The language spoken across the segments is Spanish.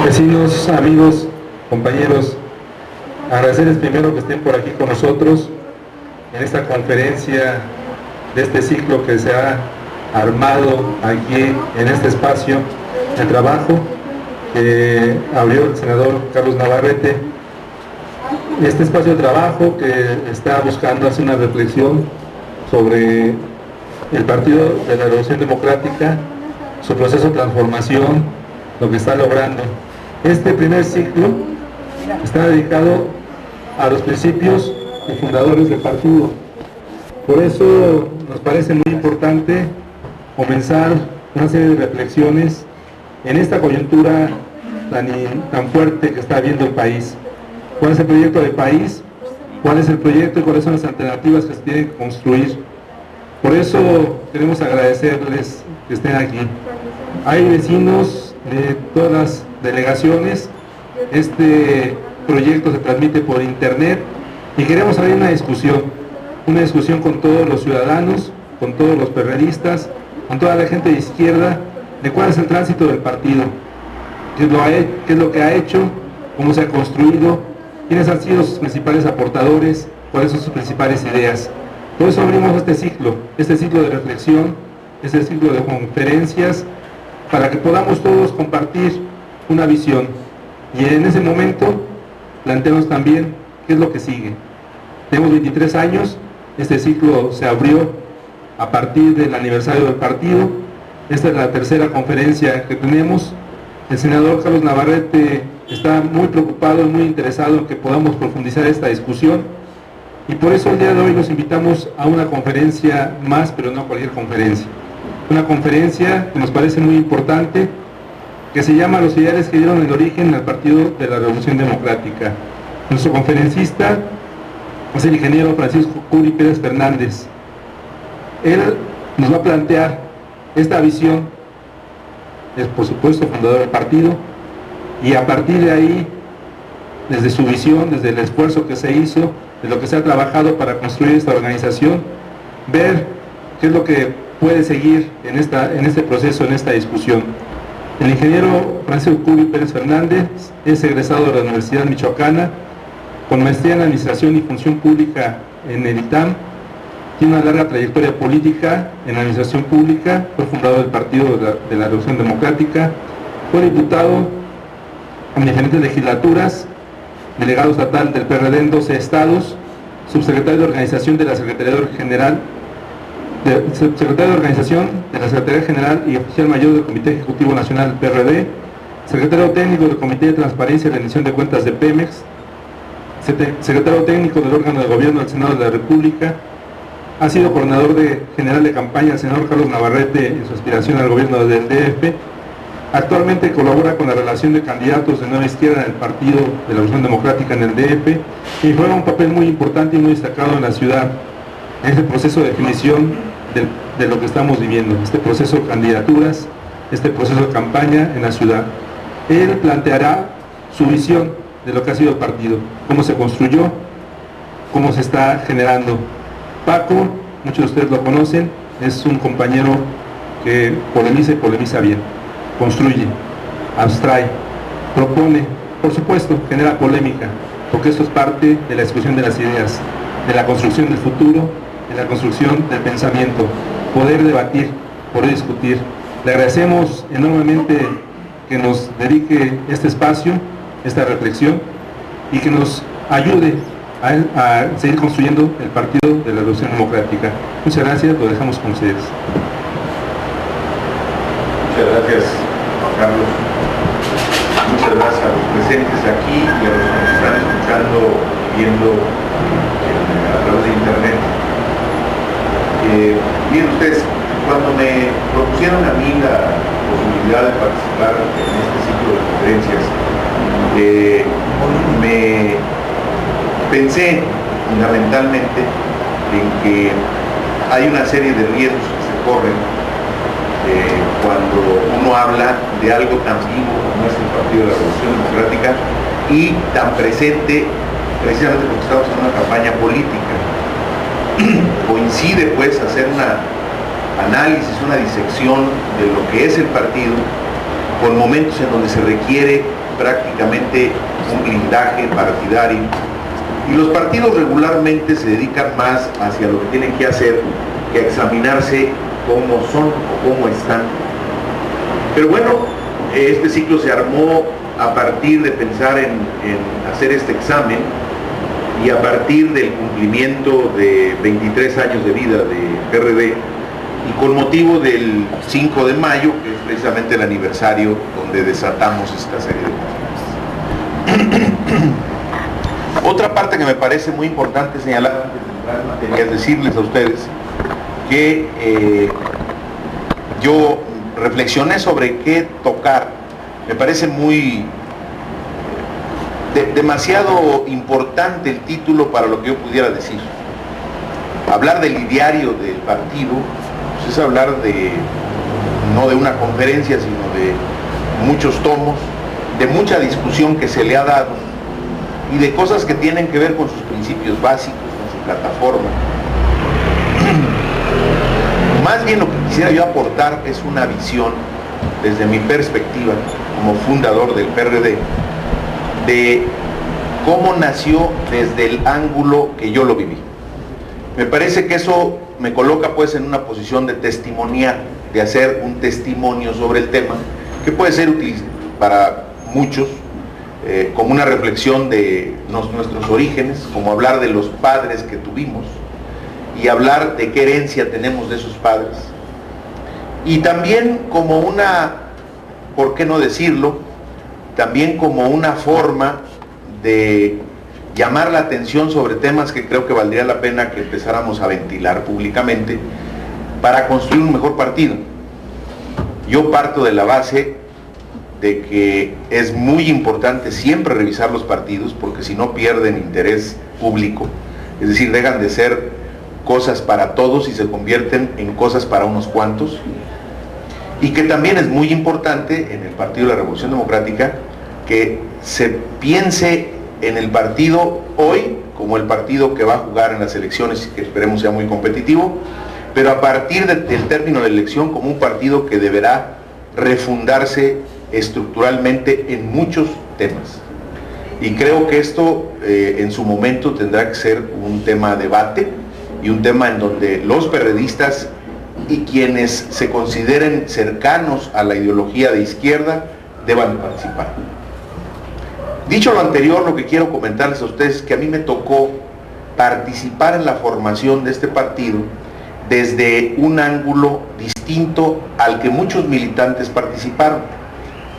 Vecinos, amigos, compañeros, agradecerles primero que estén por aquí con nosotros en esta conferencia de este ciclo que se ha armado aquí en este espacio de trabajo que abrió el senador Carlos Navarrete. Este espacio de trabajo que está buscando hacer una reflexión sobre el Partido de la Revolución Democrática, su proceso de transformación, lo que está logrando. Este primer ciclo está dedicado a los principios y fundadores del partido. Por eso nos parece muy importante comenzar una serie de reflexiones en esta coyuntura tan fuerte que está viendo el país. ¿Cuál es el proyecto de país? ¿Cuál es el proyecto y cuáles son las alternativas que se tienen que construir? Por eso queremos agradecerles que estén aquí. Hay vecinos de todas las delegaciones. Este proyecto se transmite por internet y queremos abrir una discusión con todos los ciudadanos, con todos los perredistas, con toda la gente de izquierda, de cuál es el tránsito del partido, qué es lo que ha hecho, cómo se ha construido, quiénes han sido sus principales aportadores, cuáles son sus principales ideas. Por eso abrimos este ciclo de reflexión, este ciclo de conferencias, para que podamos todos compartir una visión. Y en ese momento planteamos también qué es lo que sigue. Tenemos 23 años, este ciclo se abrió a partir del aniversario del partido. Esta es la tercera conferencia que tenemos. El senador Carlos Navarrete está muy preocupado y muy interesado en que podamos profundizar esta discusión, y por eso el día de hoy los invitamos a una conferencia más, pero no cualquier conferencia. Una conferencia que nos parece muy importante, que se llama Los ideales que dieron el origen al Partido de la Revolución Democrática. Nuestro conferencista es el ingeniero Francisco Curi Pérez Fernández. Él nos va a plantear esta visión, es por supuesto fundador del partido, y a partir de ahí, desde su visión, desde el esfuerzo que se hizo, de lo que se ha trabajado para construir esta organización, ver qué es lo que puede seguir en este proceso, en esta discusión. El ingeniero Francisco Curi Pérez Fernández es egresado de la Universidad Michoacana, con maestría en Administración y Función Pública en el ITAM. Tiene una larga trayectoria política en Administración Pública, fue fundador del Partido de la Revolución Democrática, fue diputado en diferentes legislaturas, delegado estatal del PRD en 12 estados, subsecretario de Organización de la Secretaría General y oficial mayor del Comité Ejecutivo Nacional del PRD, secretario técnico del Comité de Transparencia y Rendición de Cuentas de Pemex, secretario técnico del órgano de gobierno del Senado de la República, ha sido coordinador general de campaña del senador Carlos Navarrete en su aspiración al gobierno del DF. Actualmente colabora con la relación de candidatos de Nueva Izquierda en el Partido de la Revolución Democrática en el DF y juega un papel muy importante y muy destacado en la ciudad, en este proceso de definición de lo que estamos viviendo, este proceso de candidaturas, este proceso de campaña en la ciudad. Él planteará su visión de lo que ha sido el partido, cómo se construyó, cómo se está generando. Paco, muchos de ustedes lo conocen, es un compañero que polemiza y polemiza bien. Construye, abstrae, propone, por supuesto, genera polémica, porque esto es parte de la discusión de las ideas, de la construcción del futuro, de la construcción del pensamiento, poder debatir, poder discutir. Le agradecemos enormemente que nos dedique este espacio, esta reflexión, y que nos ayude a seguir construyendo el Partido de la Revolución Democrática. Muchas gracias, lo dejamos con ustedes. Muchas gracias, Juan Carlos. Muchas gracias a los presentes aquí y a los que nos están escuchando y viendo a través de internet. Miren ustedes, cuando me propusieron a mí la posibilidad de participar en este ciclo de conferencias, me pensé fundamentalmente en que hay una serie de riesgos que se corren cuando uno habla de algo tan vivo como es el Partido de la Revolución Democrática y tan presente precisamente porque estamos en una campaña política. Coincide pues hacer un análisis, una disección de lo que es el partido, con momentos en donde se requiere prácticamente un blindaje partidario, y los partidos regularmente se dedican más hacia lo que tienen que hacer que a examinarse cómo son o cómo están. Pero bueno, este ciclo se armó a partir de pensar en hacer este examen y a partir del cumplimiento de 23 años de vida de PRD, y con motivo del 5 de mayo, que es precisamente el aniversario donde desatamos esta serie de cosas. Otra parte que me parece muy importante señalar antes de entrar en materia es decirles a ustedes que yo reflexioné sobre qué tocar. Me parece demasiado importante el título para lo que yo pudiera decir. Hablar del ideario del partido pues es hablar no de una conferencia, sino de muchos tomos, de mucha discusión que se le ha dado y de cosas que tienen que ver con sus principios básicos, con su plataforma. Más bien lo que quisiera yo aportar es una visión desde mi perspectiva como fundador del PRD de cómo nació desde el ángulo que yo lo viví. Me parece que eso me coloca pues en una posición de testimoniar, de hacer un testimonio sobre el tema que puede ser útil para muchos, como una reflexión de nuestros orígenes, como hablar de los padres que tuvimos y hablar de qué herencia tenemos de esos padres, y también como una, ¿por qué no decirlo?, también como una forma de llamar la atención sobre temas que creo que valdría la pena que empezáramos a ventilar públicamente para construir un mejor partido. Yo parto de la base de que es muy importante siempre revisar los partidos, porque si no pierden interés público, es decir, dejan de ser cosas para todos y se convierten en cosas para unos cuantos, y que también es muy importante en el Partido de la Revolución Democrática que se piense en el partido hoy como el partido que va a jugar en las elecciones, que esperemos sea muy competitivo, pero a partir del término de la elección como un partido que deberá refundarse estructuralmente en muchos temas. Y creo que esto en su momento tendrá que ser un tema de debate y un tema en donde los perredistas y quienes se consideren cercanos a la ideología de izquierda deban participar. Dicho lo anterior, lo que quiero comentarles a ustedes es que a mí me tocó participar en la formación de este partido desde un ángulo distinto al que muchos militantes participaron.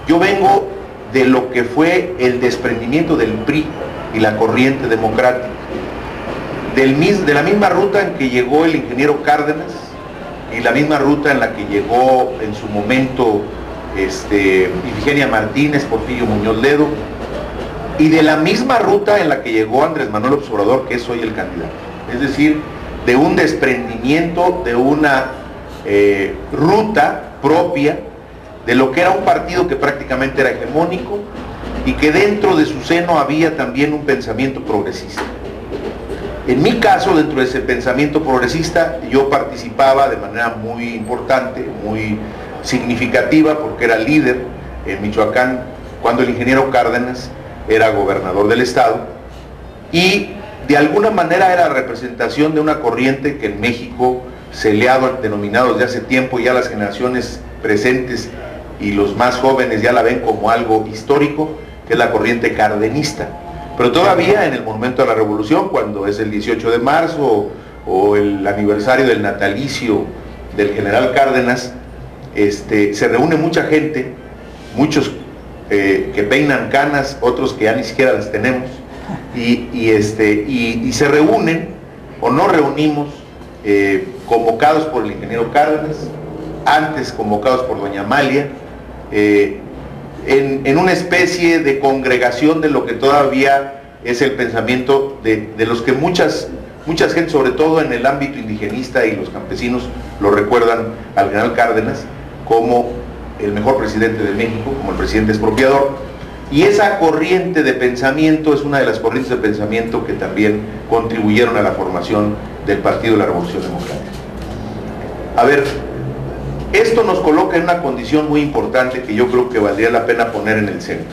Yo vengo de lo que fue el desprendimiento del PRI y la corriente democrática, de la misma ruta en que llegó el ingeniero Cárdenas y la misma ruta en la que llegó en su momento Ifigenia Martínez, Porfirio Muñoz Ledo, y de la misma ruta en la que llegó Andrés Manuel López Obrador, que es hoy el candidato. Es decir, de un desprendimiento, de una ruta propia de lo que era un partido que prácticamente era hegemónico y que dentro de su seno había también un pensamiento progresista. En mi caso, dentro de ese pensamiento progresista, yo participaba de manera muy importante, muy significativa, porque era líder en Michoacán cuando el ingeniero Cárdenas era gobernador del estado, y de alguna manera era representación de una corriente que en México se le ha denominado desde hace tiempo, ya las generaciones presentes y los más jóvenes ya la ven como algo histórico, que es la corriente cardenista. Pero todavía en el momento de la revolución, cuando es el 18 de marzo o el aniversario del natalicio del general Cárdenas, se reúne mucha gente, muchos que peinan canas, otros que ya ni siquiera las tenemos, y se reúnen o nos reunimos convocados por el ingeniero Cárdenas, antes convocados por doña Amalia, en una especie de congregación de lo que todavía es el pensamiento de los que muchas gente, sobre todo en el ámbito indigenista y los campesinos, lo recuerdan al general Cárdenas como el mejor presidente de México, como el presidente expropiador. Y esa corriente de pensamiento es una de las corrientes de pensamiento que también contribuyeron a la formación del Partido de la Revolución Democrática. A ver, esto nos coloca en una condición muy importante que yo creo que valdría la pena poner en el centro.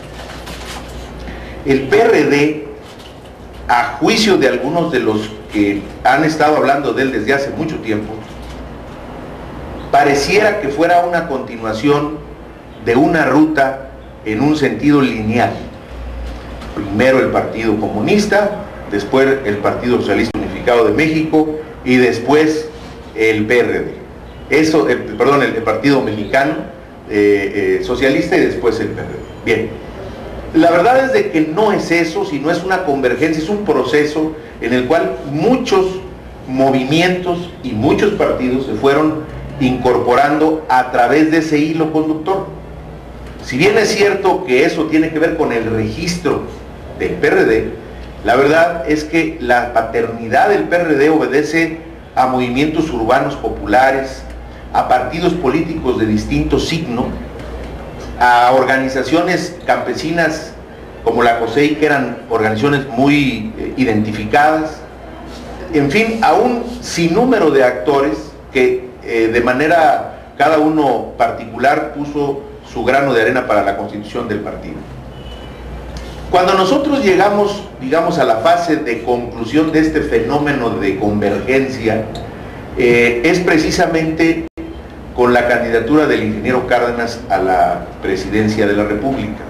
el PRD, a juicio de algunos de los que han estado hablando de él desde hace mucho tiempo, pareciera que fuera una continuación de una ruta en un sentido lineal. Primero el Partido Comunista, después el Partido Socialista Unificado de México y después el PRD. Perdón, el Partido Mexicano Socialista y después el PRD. Bien, la verdad es de que no es eso, sino es una convergencia, es un proceso en el cual muchos movimientos y muchos partidos se fueron incorporando a través de ese hilo conductor. Si bien es cierto que eso tiene que ver con el registro del PRD, la verdad es que la paternidad del PRD obedece a movimientos urbanos populares, a partidos políticos de distinto signo, a organizaciones campesinas como la COSEI, que eran organizaciones muy identificadas, en fin, a un sinnúmero de actores que de manera cada uno particular puso su grano de arena para la constitución del partido. Cuando nosotros llegamos, digamos, a la fase de conclusión de este fenómeno de convergencia, es precisamente con la candidatura del ingeniero Cárdenas a la presidencia de la República.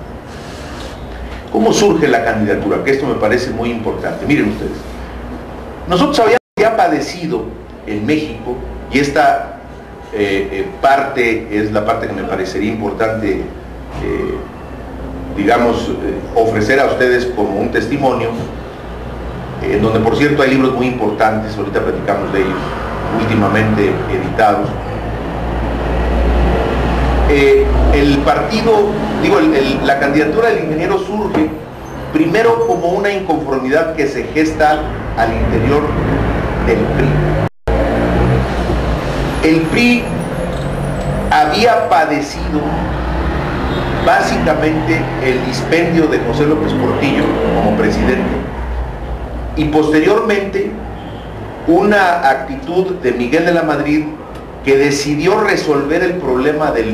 ¿Cómo surge la candidatura? Que esto me parece muy importante. Miren ustedes, nosotros habíamos ya padecido en México, y esta parte es la parte que me parecería importante, digamos, ofrecer a ustedes como un testimonio, en donde por cierto hay libros muy importantes, ahorita platicamos de ellos, últimamente editados. El partido, la candidatura del ingeniero surge primero como una inconformidad que se gesta al interior del PRI. El PRI había padecido básicamente el dispendio de José López Portillo como presidente y posteriormente una actitud de Miguel de la Madrid, que decidió resolver el problema de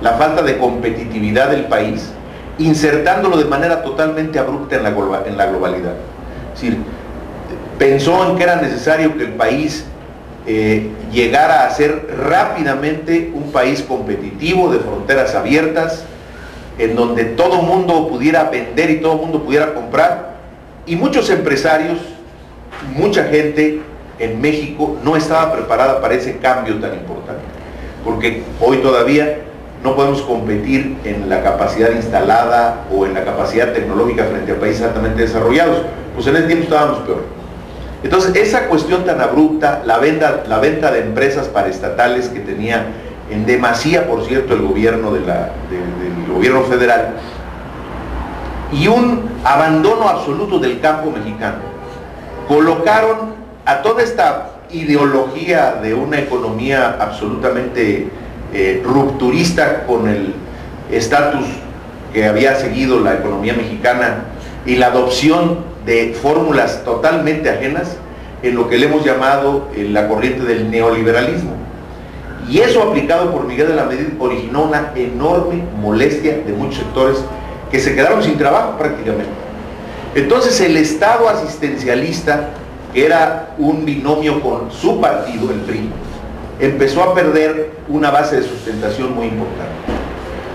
la falta de competitividad del país, insertándolo de manera totalmente abrupta en la globalidad. Es decir, pensó en que era necesario que el país llegara a ser rápidamente un país competitivo, de fronteras abiertas, en donde todo mundo pudiera vender y todo mundo pudiera comprar, y muchos empresarios, mucha gente en México no estaba preparada para ese cambio tan importante, porque hoy todavía no podemos competir en la capacidad instalada o en la capacidad tecnológica frente a países altamente desarrollados. Pues en ese tiempo estábamos peor. Entonces esa cuestión tan abrupta, la venta de empresas paraestatales que tenía en demasía, por cierto, el gobierno del gobierno federal, y un abandono absoluto del campo mexicano, colocaron a toda esta ideología de una economía absolutamente rupturista con el estatus que había seguido la economía mexicana y la adopción de fórmulas totalmente ajenas en lo que le hemos llamado la corriente del neoliberalismo. Y eso, aplicado por Miguel de la Madrid, originó una enorme molestia de muchos sectores que se quedaron sin trabajo prácticamente. Entonces el Estado asistencialista, que era un binomio con su partido, el PRI, empezó a perder una base de sustentación muy importante.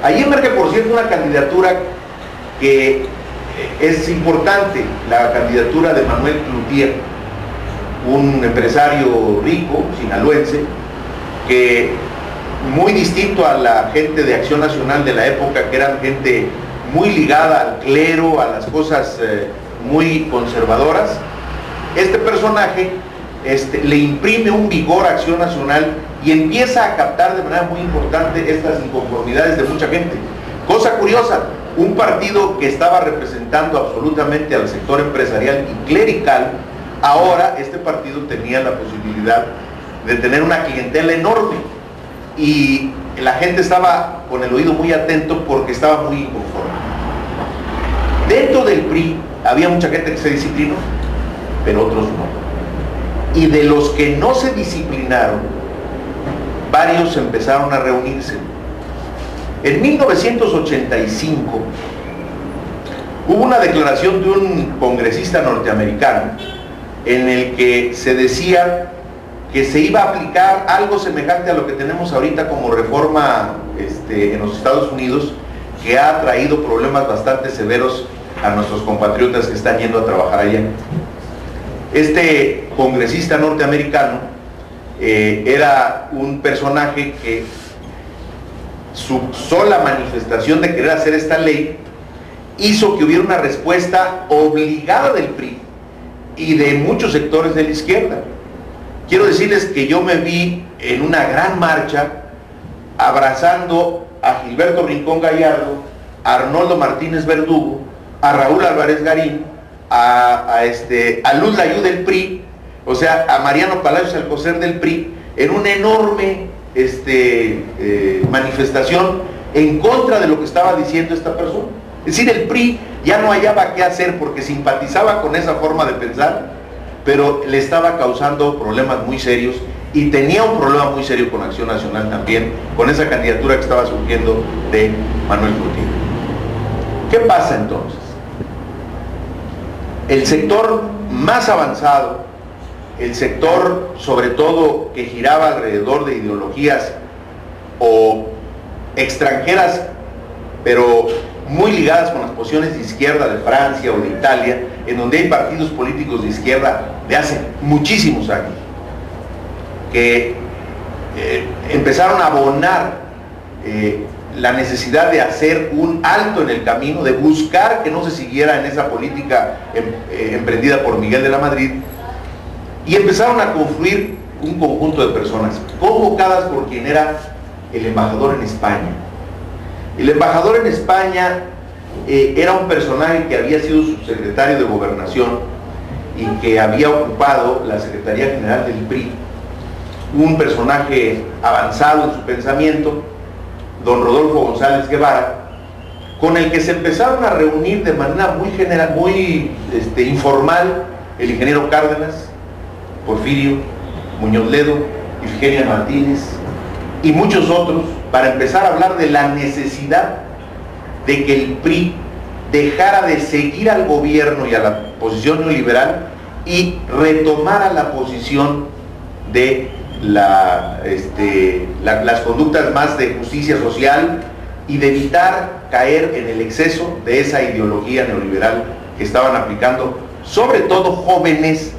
Allí emerge, por cierto, una candidatura que es importante, la candidatura de Manuel Cloutier, un empresario rico, sinaloense, que muy distinto a la gente de Acción Nacional de la época, que eran gente muy ligada al clero, a las cosas muy conservadoras, este personaje le imprime un vigor a Acción Nacional y empieza a captar de manera muy importante estas inconformidades de mucha gente. Cosa curiosa, un partido que estaba representando absolutamente al sector empresarial y clerical, ahora este partido tenía la posibilidad de tener una clientela enorme y la gente estaba con el oído muy atento porque estaba muy inconforme. Dentro del PRI había mucha gente que se disciplinó, pero otros no. Y de los que no se disciplinaron, varios empezaron a reunirse. En 1985 Hubo una declaración de un congresista norteamericano en el que se decía que se iba a aplicar algo semejante a lo que tenemos ahorita como reforma en los Estados Unidos, que ha traído problemas bastante severos a nuestros compatriotas que están yendo a trabajar allá. Este congresista norteamericano era un personaje que su sola manifestación de querer hacer esta ley hizo que hubiera una respuesta obligada del PRI y de muchos sectores de la izquierda. Quiero decirles que yo me vi en una gran marcha abrazando a Gilberto Rincón Gallardo, a Arnoldo Martínez Verdugo, a Raúl Álvarez Garín, a Luz Layú del PRI, o sea, a Mariano Palacios Alcocer del PRI, en una enorme manifestación en contra de lo que estaba diciendo esta persona. Es decir, el PRI ya no hallaba qué hacer porque simpatizaba con esa forma de pensar, pero le estaba causando problemas muy serios y tenía un problema muy serio con Acción Nacional también, con esa candidatura que estaba surgiendo de Manuel Curtino. ¿Qué pasa entonces? El sector más avanzado, el sector sobre todo que giraba alrededor de ideologías o extranjeras, pero muy ligadas con las posiciones de izquierda de Francia o de Italia, en donde hay partidos políticos de izquierda de hace muchísimos años, que empezaron a abonar la necesidad de hacer un alto en el camino, de buscar que no se siguiera en esa política emprendida por Miguel de la Madrid, y empezaron a confluir un conjunto de personas convocadas por quien era el embajador en España. El embajador en España era un personaje que había sido subsecretario de Gobernación y que había ocupado la Secretaría General del PRI, un personaje avanzado en su pensamiento, don Rodolfo González Guevara, con el que se empezaron a reunir de manera muy general, muy informal, el ingeniero Cárdenas, Porfirio, Muñoz Ledo, Ifigenia Martínez y muchos otros, para empezar a hablar de la necesidad de que el PRI dejara de seguir al gobierno y a la posición neoliberal y retomara la posición de las conductas más de justicia social y de evitar caer en el exceso de esa ideología neoliberal que estaban aplicando, sobre todo jóvenes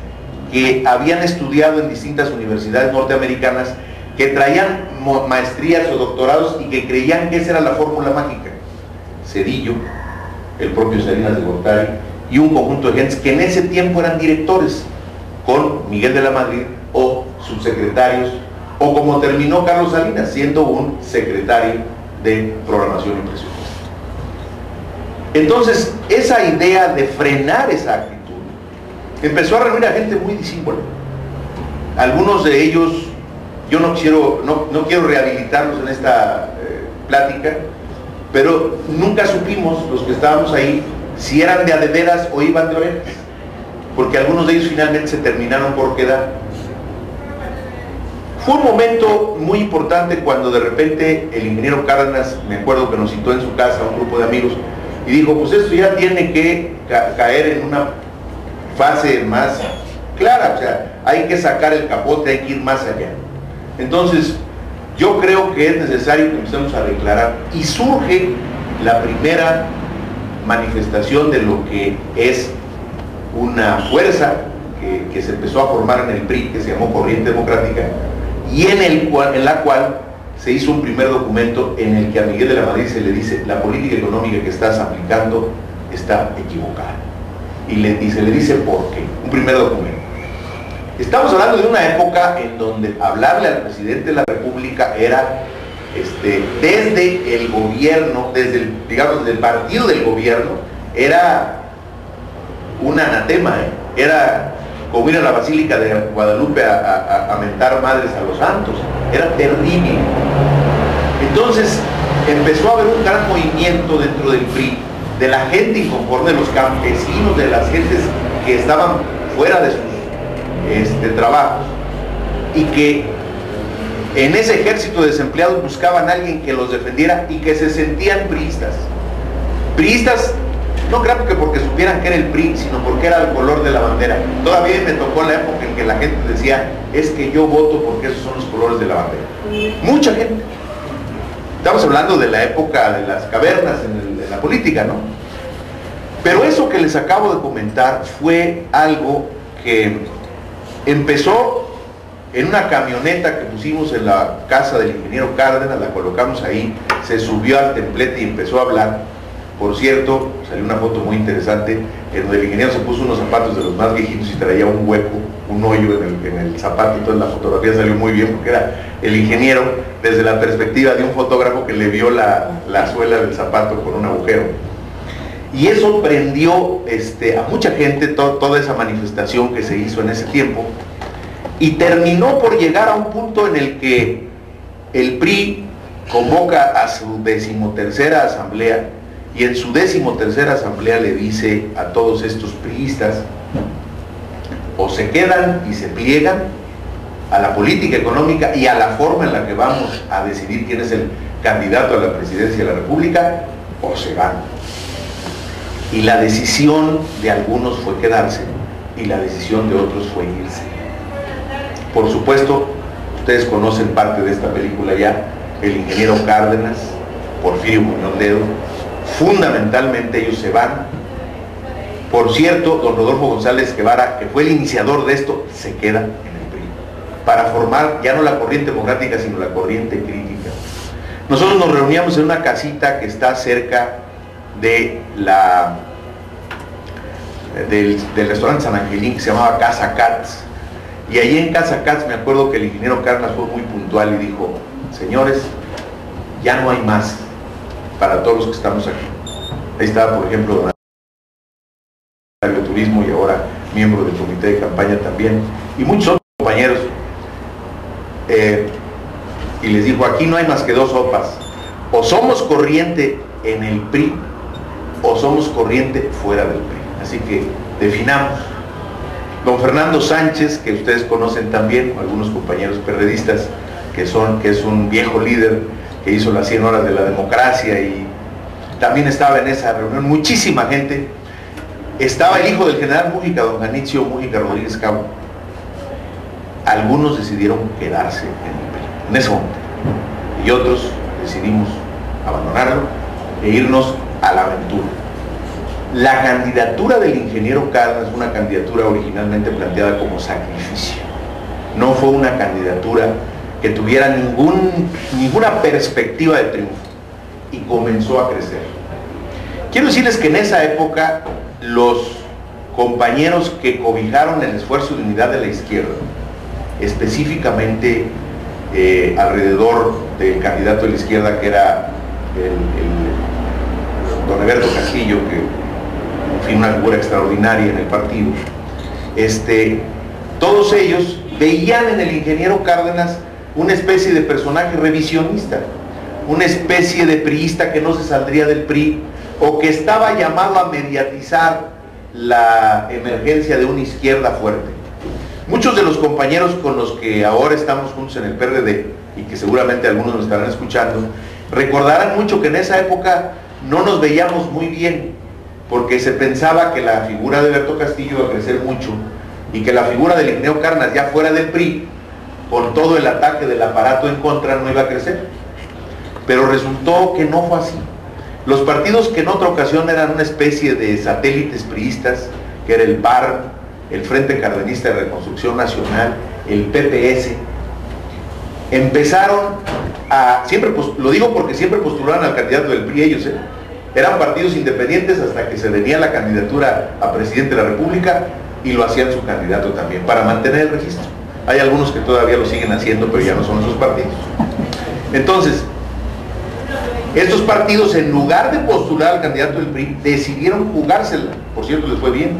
que habían estudiado en distintas universidades norteamericanas, que traían maestrías o doctorados y que creían que esa era la fórmula mágica. Cedillo, el propio Salinas de Gortari y un conjunto de gentes que en ese tiempo eran directores con Miguel de la Madrid o subsecretarios, o como terminó Carlos Salinas, siendo un secretario de Programación y Presupuesto. Entonces, esa idea de frenar esa actitud empezó a reunir a gente muy disímbola. Algunos de ellos, yo no quiero rehabilitarlos en esta plática, pero nunca supimos, los que estábamos ahí, si eran de a de veras o iban de orejas, porque algunos de ellos finalmente se terminaron por quedar. Fue un momento muy importante cuando de repente el ingeniero Cárdenas, me acuerdo que nos citó en su casa a un grupo de amigos y dijo, pues esto ya tiene que caer en una fase más clara, o sea, hay que sacar el capote, hay que ir más allá. Entonces, yo creo que es necesario que empecemos a declarar, y surge la primera manifestación de lo que es una fuerza que se empezó a formar en el PRI, que se llamó Corriente Democrática, y en la cual se hizo un primer documento en el que a Miguel de la Madrid se le dice: la política económica que estás aplicando está equivocada, y se le dice por qué. Un primer documento. Estamos hablando de una época en donde hablarle al presidente de la República era desde el gobierno, digamos, desde el partido del gobierno, era un anatema, era como ir a la Basílica de Guadalupe a mentar madres a los santos, era terrible. Entonces empezó a haber un gran movimiento dentro del PRI, de la gente inconforme, de los campesinos, de las gentes que estaban fuera de sus trabajos, y que en ese ejército de desempleados buscaban a alguien que los defendiera y que se sentían priistas No creo que porque supieran que era el PRI, sino porque era el color de la bandera. Todavía me tocó la época en que la gente decía, es que yo voto porque esos son los colores de la bandera. Mucha gente. Estamos hablando de la época de las cavernas en la política, ¿no? Pero eso que les acabo de comentar fue algo que empezó en una camioneta que pusimos en la casa del ingeniero Cárdenas, la colocamos ahí, se subió al templete y empezó a hablar. Por cierto, salió una foto muy interesante en donde el ingeniero se puso unos zapatos de los más viejitos y traía un hueco, un hoyo en el zapato, entonces la fotografía salió muy bien porque era el ingeniero desde la perspectiva de un fotógrafo que le vio la suela del zapato con un agujero. Y eso prendió a mucha gente, toda esa manifestación que se hizo en ese tiempo, y terminó por llegar a un punto en el que el PRI convoca a su 13ª asamblea, y en su 13ª asamblea le dice a todos estos priistas, o se quedan y se pliegan a la política económica y a la forma en la que vamos a decidir quién es el candidato a la presidencia de la República, o se van. Y la decisión de algunos fue quedarse y la decisión de otros fue irse. Por supuesto, ustedes conocen parte de esta película ya, el ingeniero Cárdenas, Porfirio Muñoz Ledo. Fundamentalmente ellos se van. Por cierto, don Rodolfo González Guevara, que fue el iniciador de esto, se queda en el PRI para formar ya no la corriente democrática, sino la corriente crítica. Nosotros nos reuníamos en una casita que está cerca de del restaurante San Angelín, que se llamaba Casa Katz, y allí en Casa Katz me acuerdo que el ingeniero Cárdenas fue muy puntual y dijo, señores, ya no hay más para todos los que estamos aquí. Ahí estaba, por ejemplo, don Secretario de Turismo y ahora miembro del comité de campaña también, y muchos otros compañeros, y les dijo, aquí no hay más que dos sopas, o somos corriente en el PRI, o somos corriente fuera del PRI. Así que definamos. Don Fernando Sánchez, que ustedes conocen también, algunos compañeros perredistas, que es un viejo líder que hizo las 100 horas de la democracia y también estaba en esa reunión, muchísima gente. Estaba el hijo del general Mújica, don Janitzio Mújica Rodríguez Cabo. Algunos decidieron quedarse en el PRI, en ese momento, y otros decidimos abandonarlo e irnos a la aventura. La candidatura del ingeniero Cárdenas fue una candidatura originalmente planteada como sacrificio. No fue una candidatura que tuviera ninguna perspectiva de triunfo, y comenzó a crecer. Quiero decirles que en esa época los compañeros que cobijaron el esfuerzo de unidad de la izquierda, específicamente alrededor del candidato de la izquierda que era don Eberto Castillo, que fue una figura extraordinaria en el partido, todos ellos veían en el ingeniero Cárdenas una especie de personaje revisionista, una especie de priista que no se saldría del PRI, o que estaba llamado a mediatizar la emergencia de una izquierda fuerte. Muchos de los compañeros con los que ahora estamos juntos en el PRD, y que seguramente algunos nos estarán escuchando, recordarán mucho que en esa época no nos veíamos muy bien, porque se pensaba que la figura de Eberto Castillo iba a crecer mucho, y que la figura del ingeniero Cárdenas, ya fuera del PRI, con todo el ataque del aparato en contra, no iba a crecer. Pero resultó que no fue así. Los partidos que en otra ocasión eran una especie de satélites priistas, que era el PAR, el Frente Cardenista de Reconstrucción Nacional, el PPS, empezaron a, lo digo porque siempre postularon al candidato del PRI ellos, eran partidos independientes hasta que se venía la candidatura a presidente de la República y lo hacían su candidato también, para mantener el registro. Hay algunos que todavía lo siguen haciendo, pero ya no son esos partidos. Entonces, estos partidos, en lugar de postular al candidato del PRI, decidieron jugársela. Por cierto, les fue bien,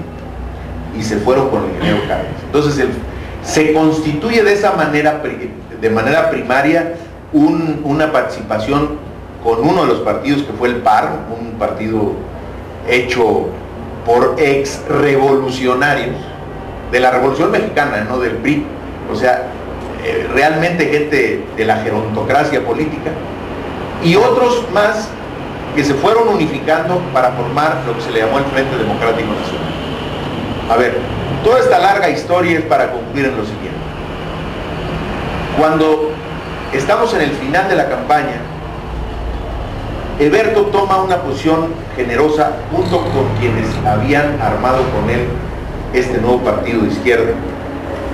y se fueron con el ingeniero Cárdenas. Entonces se constituye de esa manera, de manera primaria, una participación con uno de los partidos, que fue el PAR, un partido hecho por ex revolucionarios de la Revolución Mexicana, no del PRI, o sea, realmente gente de la gerontocracia política, y otros más que se fueron unificando para formar lo que se le llamó el Frente Democrático Nacional. A ver, toda esta larga historia es para concluir en lo siguiente. Cuando estamos en el final de la campaña, Eberto toma una posición generosa junto con quienes habían armado con él este nuevo partido de izquierda,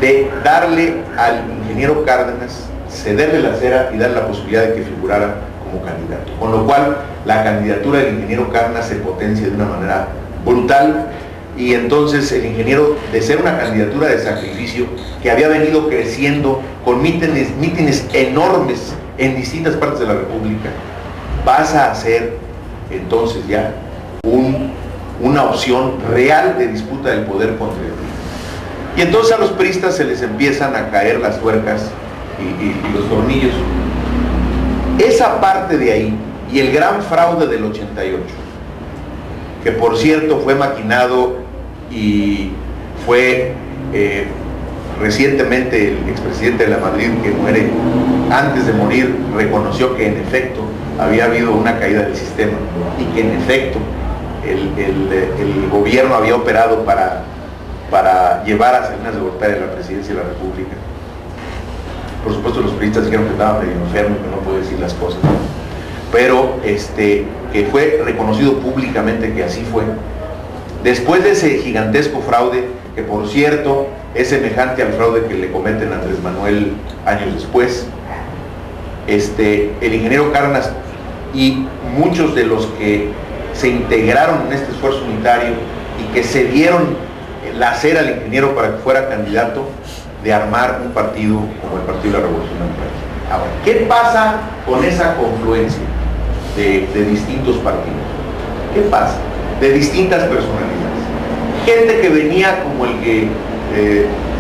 de darle al ingeniero Cárdenas, cederle la acera y darle la posibilidad de que figurara como candidato. Con lo cual, la candidatura del ingeniero Cárdenas se potencia de una manera brutal, y entonces el ingeniero, de ser una candidatura de sacrificio que había venido creciendo con mítines enormes en distintas partes de la República, pasa a ser entonces ya una opción real de disputa del poder contra el PRI. Y entonces a los priistas se les empiezan a caer las tuercas y los tornillos. Esa parte de ahí, y el gran fraude del 88, que por cierto fue maquinado y fue recientemente el expresidente de la Madrid, que muere, antes de morir reconoció que en efecto había habido una caída del sistema y que en efecto el gobierno había operado para llevar a Salinas de Gortari a la presidencia de la República. Por supuesto los periodistas dijeron que estaba medio enfermo, que no puede decir las cosas, pero que fue reconocido públicamente que así fue. Después de ese gigantesco fraude, que por cierto es semejante al fraude que le cometen a Andrés Manuel años después, el ingeniero Cárdenas y muchos de los que se integraron en este esfuerzo unitario y que se dieron la acera al ingeniero para que fuera candidato, de armar un partido como el Partido de la Revolución Democrática. Ahora, ¿qué pasa con esa confluencia de distintos partidos? ¿Qué pasa? De distintas personalidades. Gente que venía como el que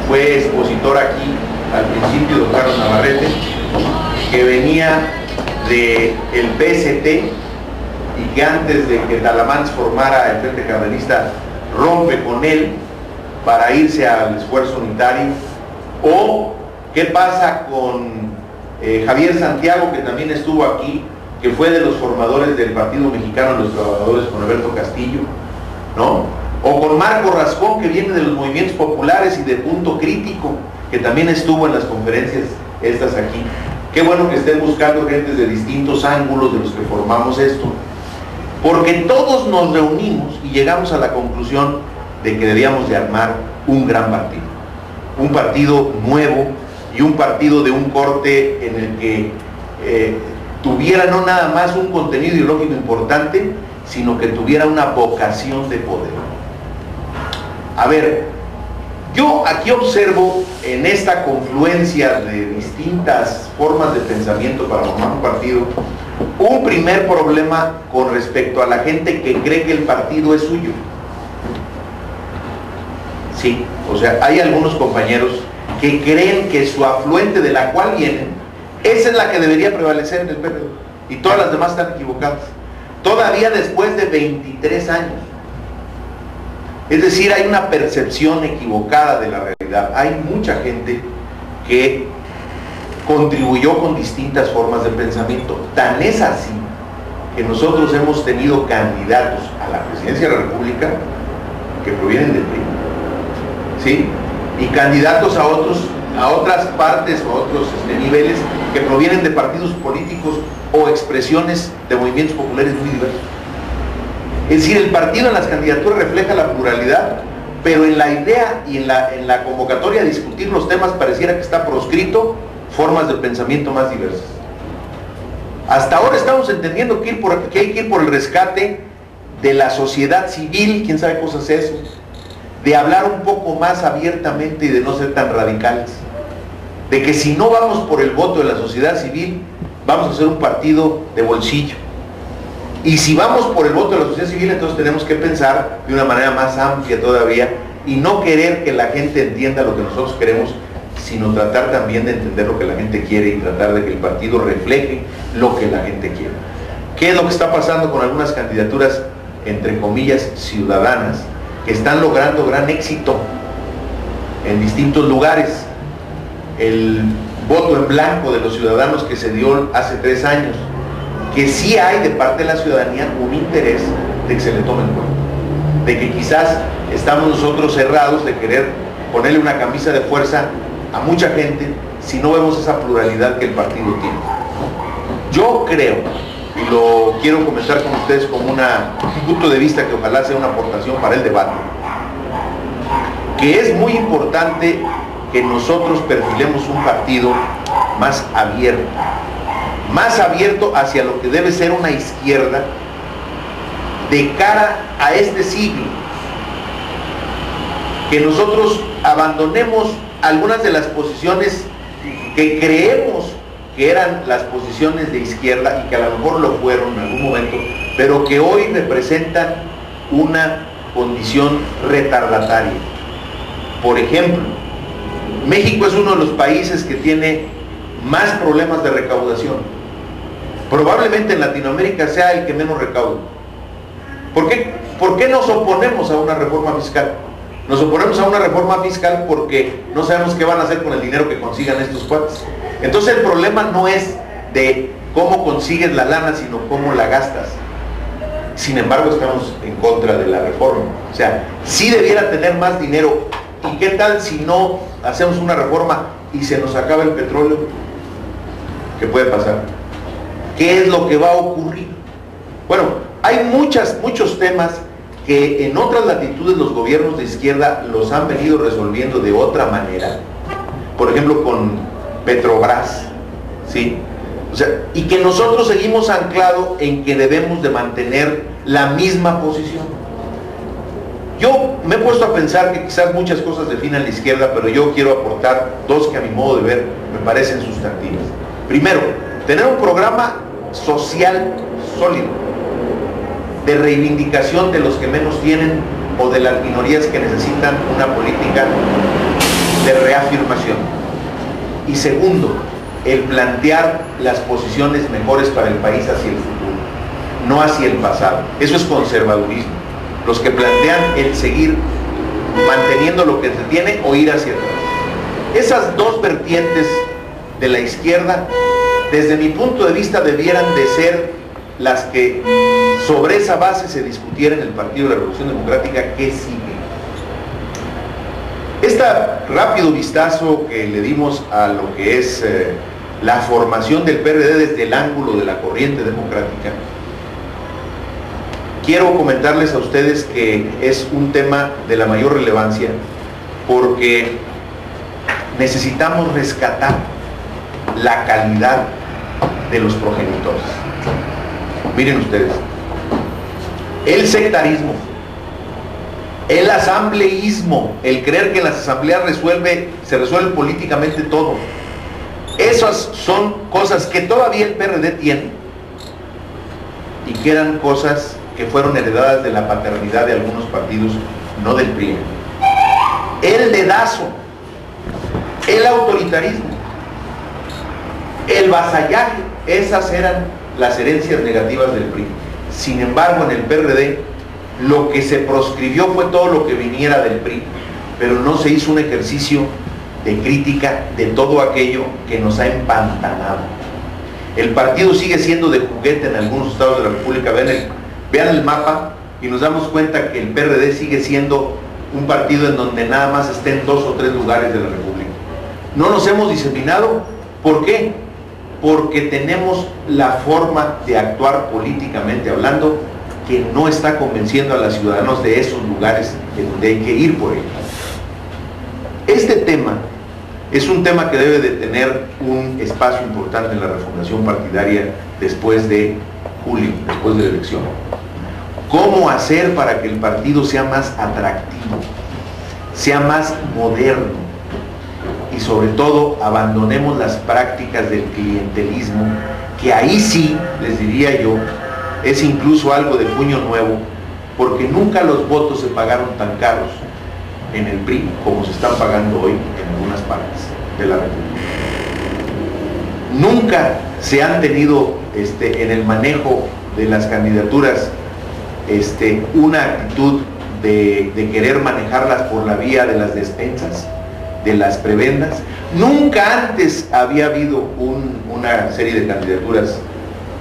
fue expositor aquí al principio, don Carlos Navarrete, que venía del PST y que antes de que Talamantz formara el Frente Cardenista rompe con él para irse al esfuerzo unitario. O qué pasa con Javier Santiago, que también estuvo aquí, que fue de los formadores del Partido Mexicano de los Trabajadores con Alberto Castillo, ¿no? O con Marco Rascón, que viene de los movimientos populares y de Punto Crítico, que también estuvo en las conferencias estas aquí. Qué bueno que estén buscando gentes de distintos ángulos de los que formamos esto, porque todos nos reunimos y llegamos a la conclusión de que debíamos de armar un gran partido, un partido nuevo y un partido de un corte en el que tuviera no nada más un contenido ideológico importante, sino que tuviera una vocación de poder. A ver, yo aquí observo en esta confluencia de distintas formas de pensamiento para formar un partido, un primer problema con respecto a la gente que cree que el partido es suyo. Sí, o sea, hay algunos compañeros que creen que su afluente de la cual vienen, esa es la que debería prevalecer en el PRD, y todas las demás están equivocadas, todavía después de 23 años. Es decir, hay una percepción equivocada de la realidad. Hay mucha gente que contribuyó con distintas formas de pensamiento. Tan es así que nosotros hemos tenido candidatos a la presidencia de la República que provienen del PRI, ¿sí? Y candidatos a otras partes o a otros niveles que provienen de partidos políticos o expresiones de movimientos populares muy diversos. Es decir, el partido en las candidaturas refleja la pluralidad, pero en la idea y en la convocatoria a discutir los temas pareciera que está proscrito formas de pensamiento más diversas. Hasta ahora estamos entendiendo que hay que ir por el rescate de la sociedad civil, quién sabe cosas es eso, de hablar un poco más abiertamente y de no ser tan radicales, de que si no vamos por el voto de la sociedad civil, vamos a hacer un partido de bolsillo. Y si vamos por el voto de la sociedad civil, entonces tenemos que pensar de una manera más amplia todavía y no querer que la gente entienda lo que nosotros queremos, sino tratar también de entender lo que la gente quiere y tratar de que el partido refleje lo que la gente quiere. ¿Qué es lo que está pasando con algunas candidaturas, entre comillas, ciudadanas, que están logrando gran éxito en distintos lugares? El voto en blanco de los ciudadanos que se dio hace 3 años que sí hay de parte de la ciudadanía un interés de que se le tome en cuenta, de que quizás estamos nosotros cerrados de querer ponerle una camisa de fuerza a mucha gente si no vemos esa pluralidad que el partido tiene. Yo creo, y lo quiero comentar con ustedes como un punto de vista que ojalá sea una aportación para el debate, que es muy importante que nosotros perfilemos un partido más abierto hacia lo que debe ser una izquierda de cara a este siglo, que nosotros abandonemos algunas de las posiciones que creemos que eran las posiciones de izquierda y que a lo mejor lo fueron en algún momento, pero que hoy representan una condición retardataria. Por ejemplo, México es uno de los países que tiene más problemas de recaudación. Probablemente en Latinoamérica sea el que menos recauda. ¿Por qué nos oponemos a una reforma fiscal? Nos oponemos a una reforma fiscal porque no sabemos qué van a hacer con el dinero que consigan estos cuates. Entonces el problema no es de cómo consigues la lana, sino cómo la gastas. Sin embargo, estamos en contra de la reforma. O sea, sí debiera tener más dinero. ¿Y qué tal si no hacemos una reforma y se nos acaba el petróleo? ¿Qué puede pasar? ¿Qué es lo que va a ocurrir? Bueno, hay muchos temas que en otras latitudes los gobiernos de izquierda los han venido resolviendo de otra manera. Por ejemplo, con Petrobras, ¿sí? O sea, y que nosotros seguimos anclados en que debemos de mantener la misma posición. Yo me he puesto a pensar que quizás muchas cosas definen la izquierda, pero yo quiero aportar dos que a mi modo de ver me parecen sustantivas. Primero, tener un programa social sólido, de reivindicación de los que menos tienen o de las minorías que necesitan una política de reafirmación. Y segundo, el plantear las posiciones mejores para el país hacia el futuro, no hacia el pasado. Eso es conservadurismo. Los que plantean el seguir manteniendo lo que se tiene o ir hacia atrás. Esas dos vertientes de la izquierda, desde mi punto de vista, debieran de ser las que sobre esa base se discutiera en el Partido de la Revolución Democrática. ¿Qué sigue? Este rápido vistazo que le dimos a lo que es la formación del PRD desde el ángulo de la corriente democrática, quiero comentarles a ustedes que es un tema de la mayor relevancia porque necesitamos rescatar la calidad de los progenitores. Miren ustedes, el sectarismo, el asambleísmo, el creer que en las asambleas se resuelve políticamente todo, esas son cosas que todavía el PRD tiene y que eran cosas que fueron heredadas de la paternidad de algunos partidos, no del PRI. El dedazo, el autoritarismo, el vasallaje, esas eran las herencias negativas del PRI. Sin embargo, en el PRD lo que se proscribió fue todo lo que viniera del PRI, pero no se hizo un ejercicio de crítica de todo aquello que nos ha empantanado. El partido sigue siendo de juguete en algunos estados de la República. Vean el mapa y nos damos cuenta que el PRD sigue siendo un partido en donde nada más está en 2 o 3 lugares de la República. No nos hemos diseminado. ¿Por qué? Porque tenemos la forma de actuar políticamente hablando que no está convenciendo a los ciudadanos de esos lugares en donde hay que ir por ellos. Este tema es un tema que debe de tener un espacio importante en la refundación partidaria después de julio, después de la elección. ¿Cómo hacer para que el partido sea más atractivo, sea más moderno? Y sobre todo abandonemos las prácticas del clientelismo, que ahí sí, les diría yo, es incluso algo de puño nuevo, porque nunca los votos se pagaron tan caros en el PRI como se están pagando hoy en algunas partes de la República. Nunca se han tenido en el manejo de las candidaturas una actitud de querer manejarlas por la vía de las despensas, de las prebendas. Nunca antes había habido una serie de candidaturas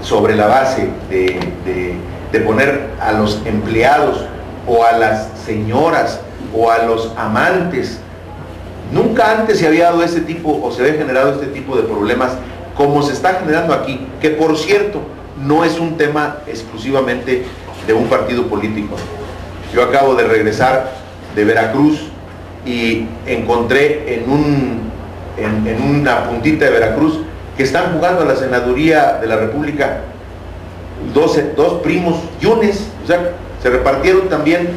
sobre la base de poner a los empleados o a las señoras o a los amantes. Nunca antes se había dado este tipo o se había generado este tipo de problemas como se está generando aquí, que por cierto no es un tema exclusivamente de un partido político. Yo acabo de regresar de Veracruz y encontré en una puntita de Veracruz que están jugando a la senaduría de la República dos primos yunes, o sea, se repartieron también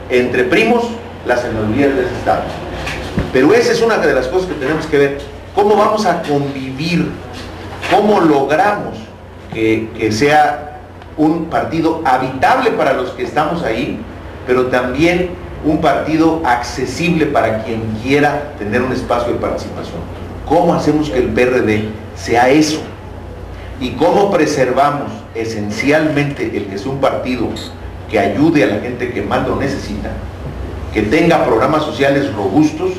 entre primos las senadurías de ese estado. Pero esa es una de las cosas que tenemos que ver, cómo vamos a convivir, cómo logramos que sea un partido habitable para los que estamos ahí, pero también un partido accesible para quien quiera tener un espacio de participación. ¿Cómo hacemos que el PRD sea eso? ¿Y cómo preservamos esencialmente el que sea un partido que ayude a la gente que más lo necesita, que tenga programas sociales robustos,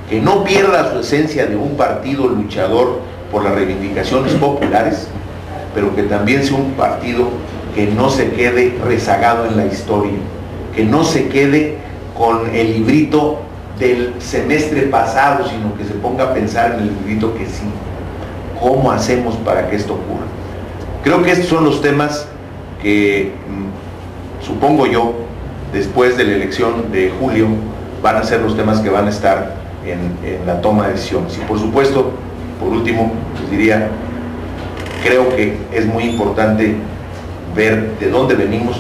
que no pierda su esencia de un partido luchador por las reivindicaciones populares, pero que también sea un partido que no se quede rezagado en la historia, que no se quede con el librito del semestre pasado, sino que se ponga a pensar en el librito que sí. ¿Cómo hacemos para que esto ocurra? Creo que estos son los temas que, supongo yo, después de la elección de julio, van a ser los temas que van a estar en la toma de decisiones. Y por supuesto, por último, les diría, creo que es muy importante ver de dónde venimos,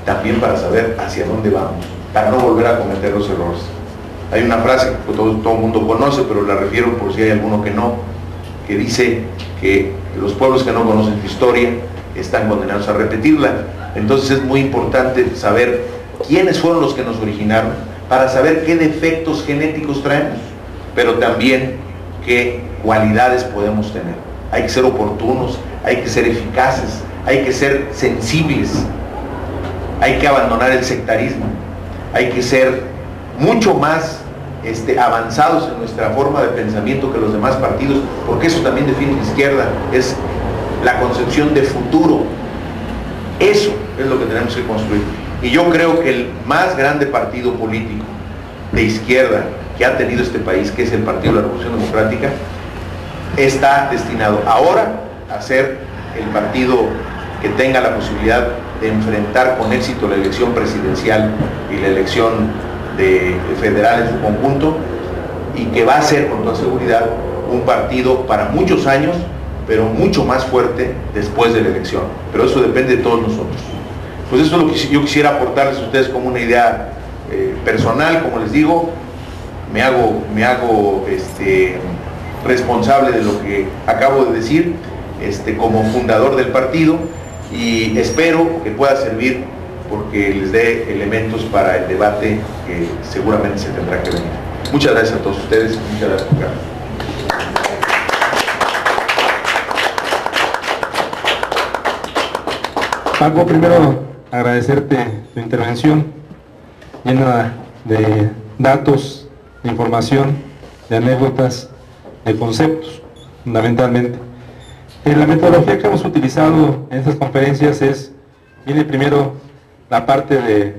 también para saber hacia dónde vamos, para no volver a cometer los errores. Hay una frase que todo el mundo conoce, pero la refiero por si hay alguno que no, que dice que los pueblos que no conocen tu historia están condenados a repetirla. Entonces es muy importante saber quiénes fueron los que nos originaron, para saber qué defectos genéticos traemos, pero también qué cualidades podemos tener. Hay que ser oportunos, hay que ser eficaces, hay que ser sensibles, hay que abandonar el sectarismo, hay que ser mucho más avanzados en nuestra forma de pensamiento que los demás partidos, porque eso también define la izquierda, es la concepción de futuro. Eso es lo que tenemos que construir. Y yo creo que el más grande partido político de izquierda que ha tenido este país, que es el Partido de la Revolución Democrática, está destinado ahora a ser el partido que tenga la posibilidad de enfrentar con éxito la elección presidencial y la elección federal en su conjunto, y que va a ser con toda seguridad un partido para muchos años, pero mucho más fuerte después de la elección. Pero eso depende de todos nosotros. Pues eso es lo que yo quisiera aportarles a ustedes como una idea personal. Como les digo, me hago responsable de lo que acabo de decir como fundador del partido, y espero que pueda servir porque les dé elementos para el debate que seguramente se tendrá que venir. Muchas gracias a todos ustedes, muchas gracias por acá. Paco, primero agradecerte tu intervención llena de datos, de información, de anécdotas, de conceptos, fundamentalmente. La metodología que hemos utilizado en estas conferencias viene primero la parte de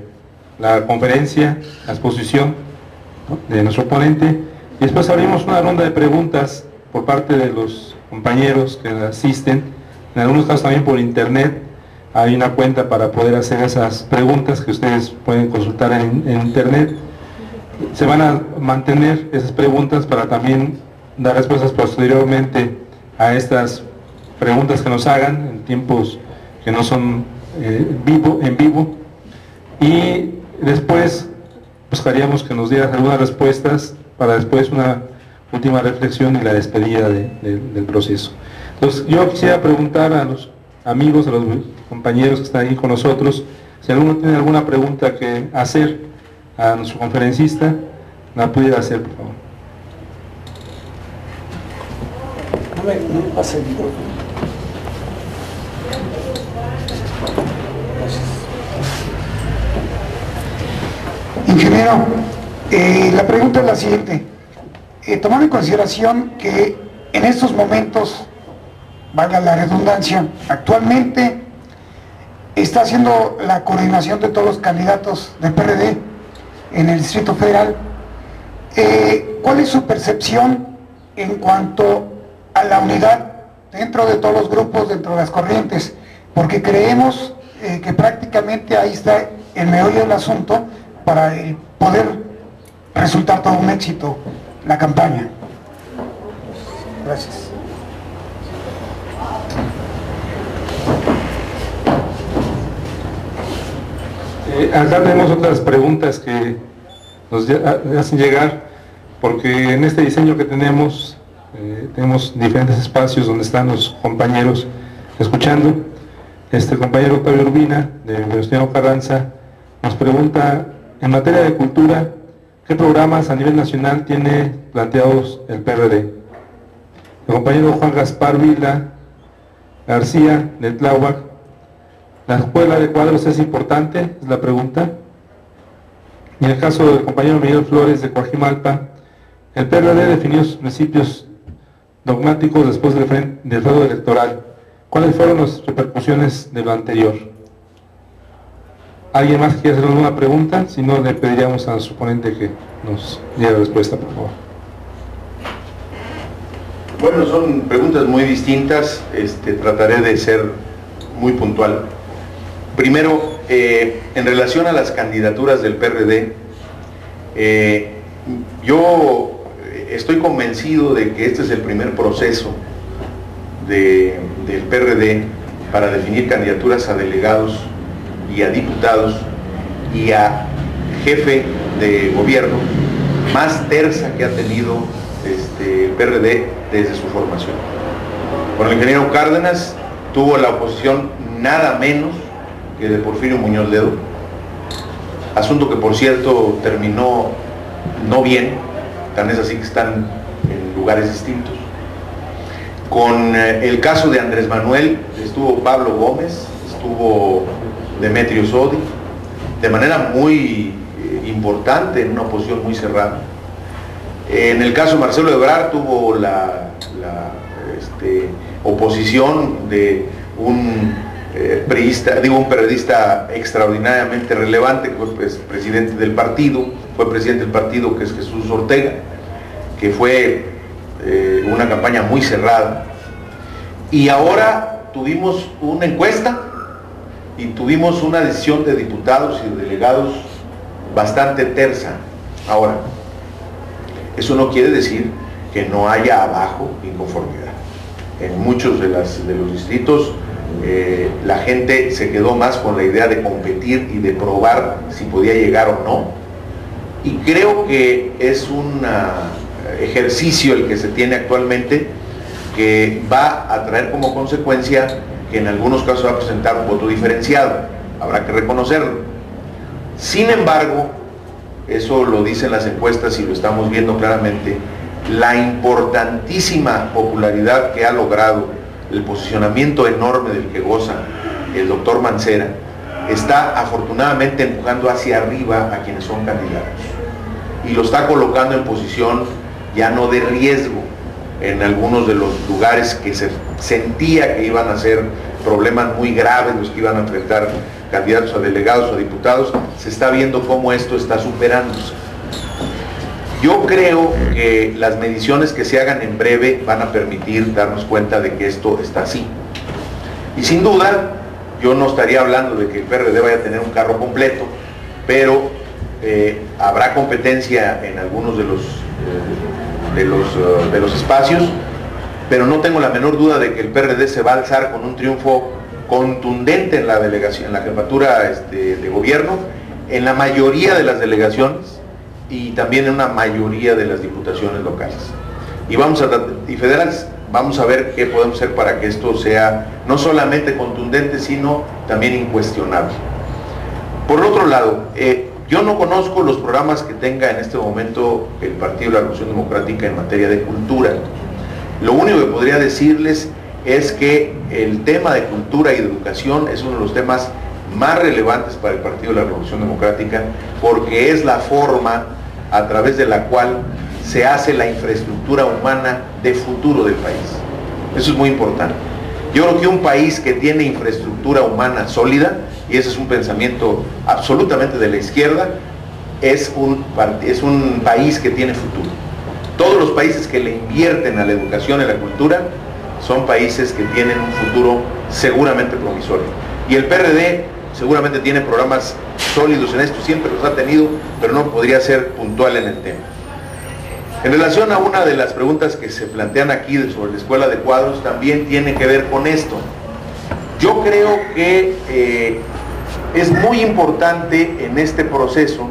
la conferencia, la exposición, ¿no?, de nuestro ponente, y después abrimos una ronda de preguntas por parte de los compañeros que asisten, en algunos casos también por internet. Hay una cuenta para poder hacer esas preguntas que ustedes pueden consultar en internet. Se van a mantener esas preguntas para también dar respuestas posteriormente a estas preguntas que nos hagan en tiempos que no son en vivo, y después buscaríamos que nos dieran algunas respuestas para después una última reflexión y la despedida del proceso. Entonces yo quisiera preguntar a los amigos, a los compañeros que están ahí con nosotros, si alguno tiene alguna pregunta que hacer a nuestro conferencista, la pudiera hacer, por favor. No me pase el micrófono. Ingeniero, la pregunta es la siguiente. Tomando en consideración que en estos momentos valga la redundancia, actualmente está haciendo la coordinación de todos los candidatos del PRD en el Distrito Federal. ¿Cuál es su percepción en cuanto a la unidad dentro de todos los grupos, dentro de las corrientes? Porque creemos que prácticamente ahí está el meollo del asunto para poder resultar todo un éxito la campaña. Gracias. Acá tenemos otras preguntas que nos hacen llegar, porque en este diseño que tenemos diferentes espacios donde están los compañeros escuchando. El compañero Octavio Urbina, de Venustiano Carranza, nos pregunta, en materia de cultura, ¿qué programas a nivel nacional tiene planteados el PRD? El compañero Juan Gaspar Vila García, de Tláhuac, ¿la escuela de cuadros es importante? Es la pregunta. Y en el caso del compañero Miguel Flores, de Coajimalpa, el PRD definió sus principios dogmáticos después del fraude electoral. ¿Cuáles fueron las repercusiones de lo anterior? ¿Alguien más quiere hacer alguna pregunta? Si no, le pediríamos a su ponente que nos diera la respuesta, por favor. Bueno, son preguntas muy distintas, trataré de ser muy puntual. Primero, en relación a las candidaturas del PRD, yo estoy convencido de que este es el primer proceso del PRD para definir candidaturas a delegados y a diputados y a jefe de gobierno más tersa que ha tenido el PRD desde su formación. Con el ingeniero Cárdenas tuvo la oposición nada menos que de Porfirio Muñoz Ledo, asunto que por cierto terminó no bien, tan es así que están en lugares distintos. Con el caso de Andrés Manuel estuvo Pablo Gómez, estuvo Demetrio Sodi, de manera muy importante, en una oposición muy cerrada. En el caso de Marcelo Ebrard tuvo la oposición de un periodista extraordinariamente relevante, que fue presidente del partido, que es Jesús Ortega, que fue una campaña muy cerrada. Y ahora tuvimos una encuesta y tuvimos una decisión de diputados y de delegados bastante tersa. Ahora, eso no quiere decir que no haya abajo inconformidad. En muchos de los distritos la gente se quedó más con la idea de competir y de probar si podía llegar o no. Y creo que es un ejercicio el que se tiene actualmente, que va a traer como consecuencia que en algunos casos va a presentar un voto diferenciado. Habrá que reconocerlo. Sin embargo, eso lo dicen las encuestas y lo estamos viendo claramente, la importantísima popularidad que ha logrado, el posicionamiento enorme del que goza el doctor Mancera, está afortunadamente empujando hacia arriba a quienes son candidatos y lo está colocando en posición ya no de riesgo en algunos de los lugares que se sentía que iban a ser problemas muy graves los que iban a enfrentar candidatos a delegados o diputados. Se está viendo cómo esto está superándose. Yo creo que las mediciones que se hagan en breve van a permitir darnos cuenta de que esto está así. Y sin duda, yo no estaría hablando de que el PRD vaya a tener un carro completo, pero habrá competencia en algunos de los espacios, pero no tengo la menor duda de que el PRD se va a alzar con un triunfo contundente en la delegación, en la jefatura de gobierno, en la mayoría de las delegaciones y también en una mayoría de las diputaciones locales y federales. Vamos a ver qué podemos hacer para que esto sea no solamente contundente, sino también incuestionable. Por otro lado, yo no conozco los programas que tenga en este momento el Partido de la Revolución Democrática en materia de cultura. Lo único que podría decirles es que el tema de cultura y de educación es uno de los temas más relevantes para el Partido de la Revolución Democrática, porque es la forma a través de la cual se hace la infraestructura humana de futuro del país. Eso es muy importante. Yo creo que un país que tiene infraestructura humana sólida, y ese es un pensamiento absolutamente de la izquierda, es un país que tiene futuro. Todos los países que le invierten a la educación y a la cultura son países que tienen un futuro seguramente promisorio. Y el PRD seguramente tiene programas sólidos en esto, siempre los ha tenido, pero no podría ser puntual en el tema. En relación a una de las preguntas que se plantean aquí sobre la escuela de cuadros, también tiene que ver con esto. Yo creo que es muy importante en este proceso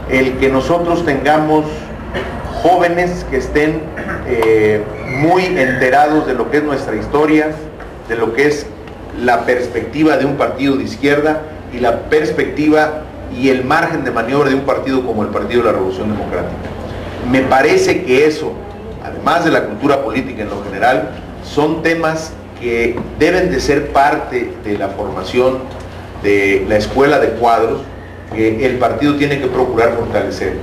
el que nosotros tengamos jóvenes que estén muy enterados de lo que es nuestra historia, de lo que es la perspectiva de un partido de izquierda y la perspectiva y el margen de maniobra de un partido como el Partido de la Revolución Democrática. Me parece que eso, además de la cultura política en lo general, son temas que deben de ser parte de la formación de la escuela de cuadros que el partido tiene que procurar fortalecer.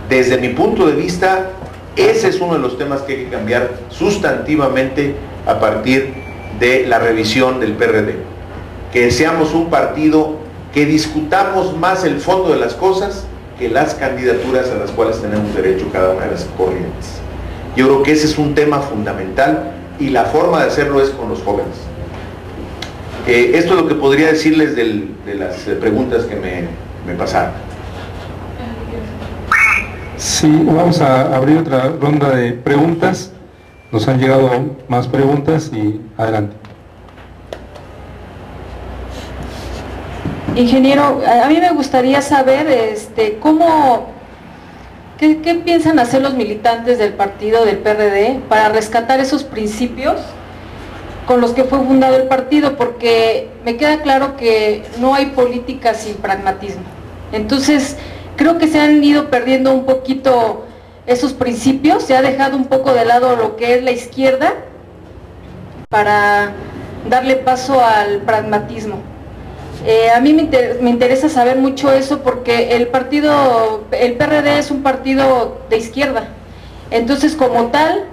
Desde mi punto de vista, ese es uno de los temas que hay que cambiar sustantivamente a partir de la revisión del PRD. Que seamos un partido que discutamos más el fondo de las cosas que las candidaturas a las cuales tenemos derecho cada una de las corrientes. Yo creo que ese es un tema fundamental y la forma de hacerlo es con los jóvenes. Esto es lo que podría decirles de las preguntas que me pasaron. Sí, vamos a abrir otra ronda de preguntas. Nos han llegado más preguntas y adelante. Ingeniero, a mí me gustaría saber ¿qué piensan hacer los militantes del partido del PRD para rescatar esos principios con los que fue fundado el partido, porque me queda claro que no hay política sin pragmatismo. Entonces, creo que se han ido perdiendo un poquito esos principios, se ha dejado un poco de lado lo que es la izquierda para darle paso al pragmatismo. A mí me interesa saber mucho eso porque el PRD es un partido de izquierda, entonces como tal,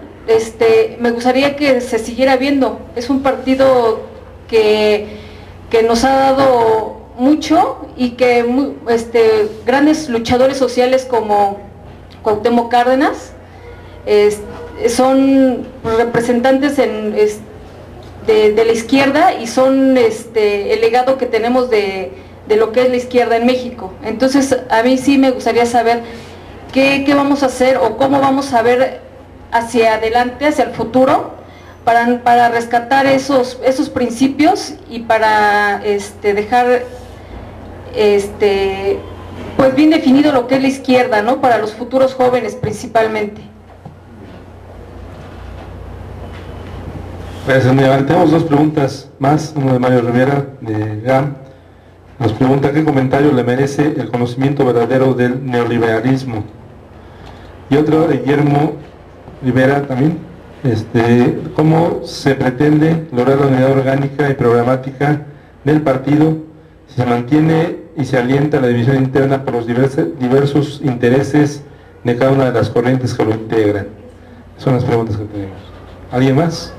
me gustaría que se siguiera viendo. Es un partido que nos ha dado mucho y que grandes luchadores sociales como Cuauhtémoc Cárdenas son representantes de la izquierda y son el legado que tenemos de lo que es la izquierda en México. Entonces a mí sí me gustaría saber qué vamos a hacer o cómo vamos a ver hacia adelante, hacia el futuro, para rescatar esos principios y para dejar pues bien definido lo que es la izquierda, ¿no? Para los futuros jóvenes principalmente. Gracias, muy amable. Tenemos dos preguntas más, uno de Mario Rivera, de GAM. Nos pregunta qué comentario le merece el conocimiento verdadero del neoliberalismo. Y otro de Guillermo Rivera también, cómo se pretende lograr la unidad orgánica y programática del partido si se mantiene y se alienta la división interna por los diversos intereses de cada una de las corrientes que lo integran. Son las preguntas que tenemos. ¿Alguien más?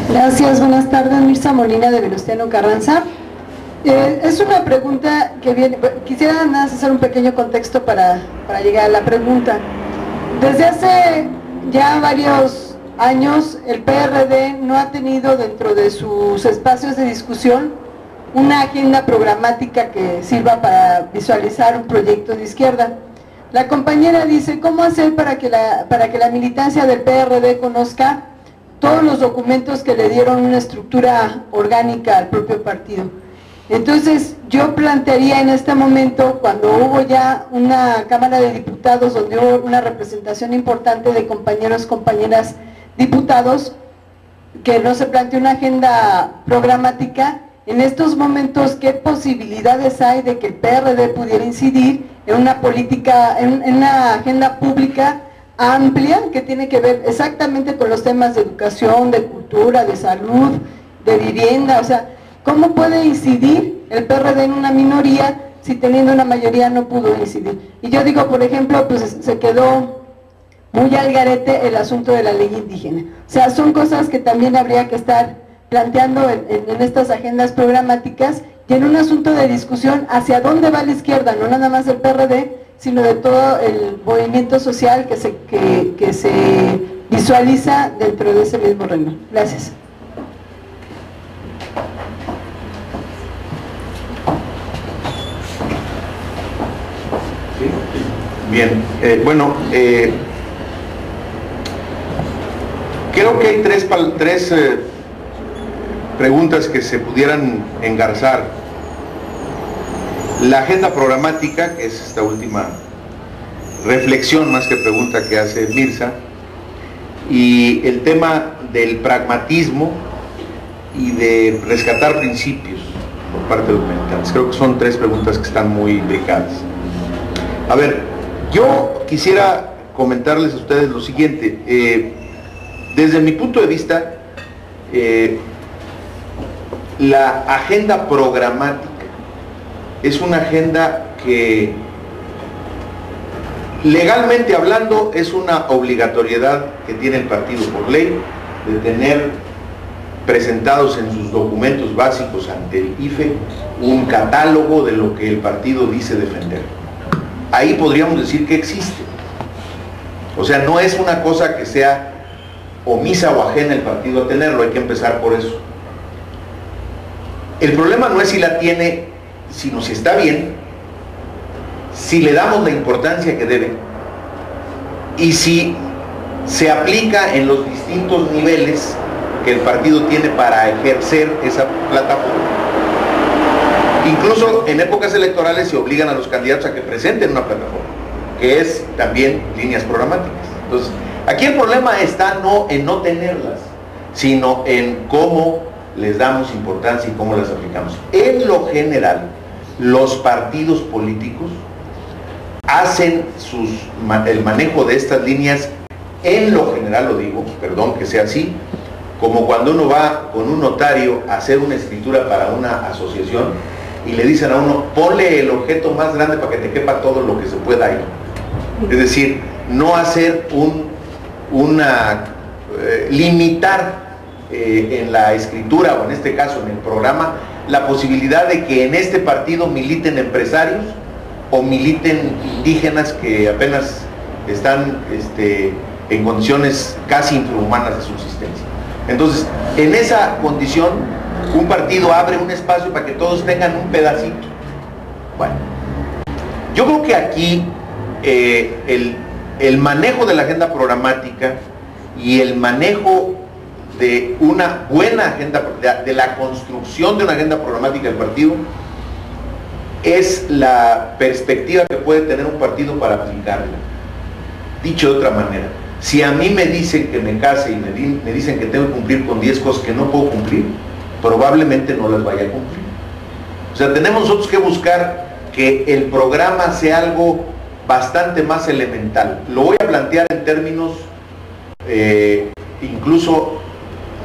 Gracias, buenas tardes. Mirza Molina de Venustiano Carranza. Es una pregunta que viene, quisiera nada más hacer un pequeño contexto para llegar a la pregunta. Desde hace ya varios años el PRD no ha tenido dentro de sus espacios de discusión una agenda programática que sirva para visualizar un proyecto de izquierda. La compañera dice, ¿cómo hacer para que la militancia del PRD conozca todos los documentos que le dieron una estructura orgánica al propio partido? Entonces yo plantearía en este momento, cuando hubo ya una Cámara de Diputados donde hubo una representación importante de compañeros, compañeras diputados, que no se planteó una agenda programática, en estos momentos ¿qué posibilidades hay de que el PRD pudiera incidir en una política, en una agenda pública amplia que tiene que ver exactamente con los temas de educación, de cultura, de salud, de vivienda? O sea, ¿cómo puede incidir el PRD en una minoría si teniendo una mayoría no pudo incidir. Y yo digo, por ejemplo, pues se quedó muy al garete el asunto de la ley indígena. O sea, son cosas que también habría que estar planteando en estas agendas programáticas y en un asunto de discusión hacia dónde va la izquierda, no nada más del PRD, sino de todo el movimiento social que se visualiza dentro de ese mismo renglón. Gracias. Bien, creo que hay tres preguntas que se pudieran engarzar. La agenda programática, que es esta última reflexión más que pregunta que hace Mirza, y el tema del pragmatismo y de rescatar principios por parte de los militantes. Creo que son tres preguntas que están muy imbricadas. A ver, yo quisiera comentarles a ustedes lo siguiente. Desde mi punto de vista, la agenda programática es una agenda que, legalmente hablando, es una obligatoriedad que tiene el partido por ley de tener presentados en sus documentos básicos ante el IFE un catálogo de lo que el partido dice defender. Ahí podríamos decir que existe. O sea, no es una cosa que sea omisa o ajena el partido a tenerlo, hay que empezar por eso. El problema no es si la tiene, sino si está bien, si le damos la importancia que debe y si se aplica en los distintos niveles que el partido tiene para ejercer esa plataforma. Incluso en épocas electorales se obligan a los candidatos a que presenten una plataforma, que es también líneas programáticas. Entonces, aquí el problema está no en no tenerlas, sino en cómo les damos importancia y cómo las aplicamos. En lo general, los partidos políticos hacen el manejo de estas líneas, en lo general lo digo, perdón que sea así, como cuando uno va con un notario a hacer una escritura para una asociación y le dicen a uno, ponle el objeto más grande para que te quepa todo lo que se pueda ahí. Es decir, no hacer limitar en la escritura, o en este caso en el programa, la posibilidad de que en este partido militen empresarios o militen indígenas que apenas están en condiciones casi infrahumanas de subsistencia. Entonces, en esa condición, un partido abre un espacio para que todos tengan un pedacito. Bueno, yo creo que aquí el manejo de la agenda programática y el manejo de una buena agenda, de la construcción de una agenda programática del partido, es la perspectiva que puede tener un partido para aplicarla. Dicho de otra manera, si a mí me dicen que me case y me dicen que tengo que cumplir con 10 cosas que no puedo cumplir, probablemente no las vaya a cumplir. O sea, tenemos nosotros que buscar que el programa sea algo bastante más elemental. Lo voy a plantear en términos incluso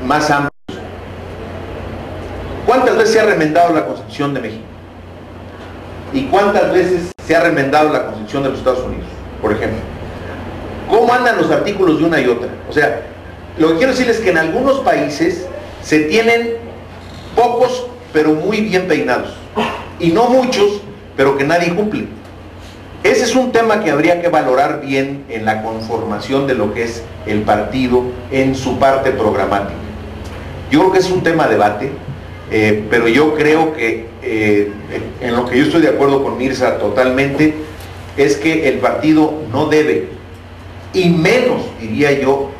más amplios. ¿Cuántas veces se ha remendado la Constitución de México? ¿Y cuántas veces se ha remendado la Constitución de los Estados Unidos, por ejemplo? ¿Cómo andan los artículos de una y otra? O sea, lo que quiero decir es que en algunos países se tienen pocos, pero muy bien peinados, y no muchos, pero que nadie cumple. Ese es un tema que habría que valorar bien en la conformación de lo que es el partido en su parte programática. Yo creo que es un tema de debate, pero yo creo que en lo que yo estoy de acuerdo con Mirza totalmente, es que el partido no debe, y menos diría yo,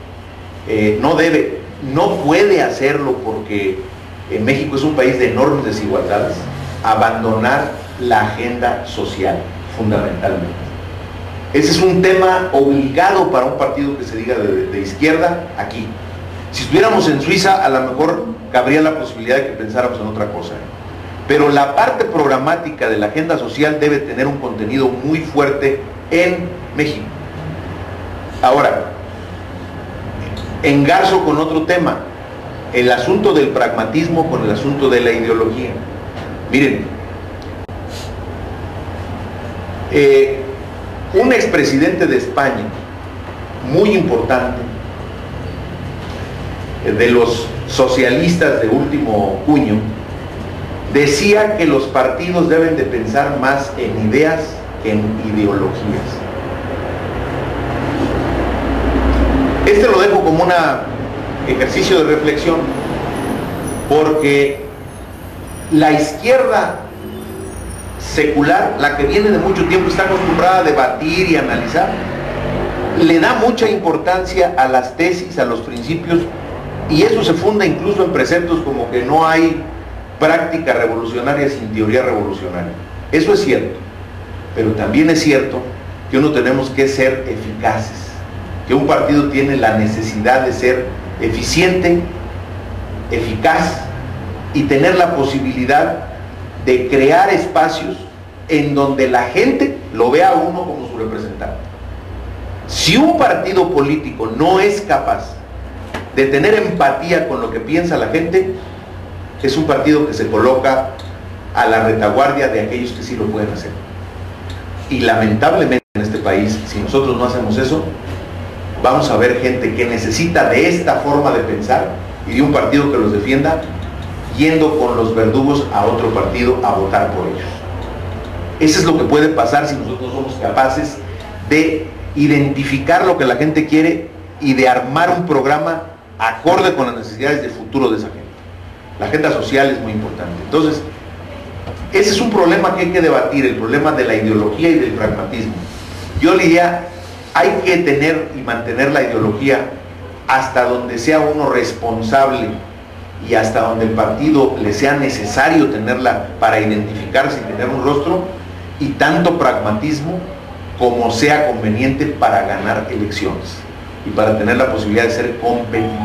no puede hacerlo, porque México es un país de enormes desigualdades, abandonar la agenda social, fundamentalmente. Ese es un tema obligado para un partido que se diga de izquierda aquí. Si estuviéramos en Suiza, a lo mejor cabría la posibilidad de que pensáramos en otra cosa. Pero la parte programática de la agenda social debe tener un contenido muy fuerte en México. Ahora, engarzo con otro tema, el asunto del pragmatismo con el asunto de la ideología. Miren, Un expresidente de España, muy importante, de los socialistas de último cuño, decía que los partidos deben de pensar más en ideas que en ideologías. Este lo dejo como un ejercicio de reflexión, porque la izquierda secular, la que viene de mucho tiempo, está acostumbrada a debatir y analizar, le da mucha importancia a las tesis, a los principios, y eso se funda incluso en preceptos como que no hay práctica revolucionaria sin teoría revolucionaria. Eso es cierto, pero también es cierto que uno tenemos que ser eficaces, que un partido tiene la necesidad de ser eficiente, eficaz, y tener la posibilidad de crear espacios en donde la gente lo vea a uno como su representante. Si un partido político no es capaz de tener empatía con lo que piensa la gente, es un partido que se coloca a la retaguardia de aquellos que sí lo pueden hacer. Y lamentablemente en este país, si nosotros no hacemos eso, vamos a ver gente que necesita de esta forma de pensar y de un partido que los defienda, yendo con los verdugos a otro partido a votar por ellos. Eso es lo que puede pasar si nosotros somos capaces de identificar lo que la gente quiere y de armar un programa acorde con las necesidades de futuro de esa gente. La agenda social es muy importante. Entonces, ese es un problema que hay que debatir, el problema de la ideología y del pragmatismo. Yo le diría, hay que tener y mantener la ideología hasta donde sea uno responsable y hasta donde el partido le sea necesario tenerla para identificarse y tener un rostro, y tanto pragmatismo como sea conveniente para ganar elecciones y para tener la posibilidad de ser competitivos.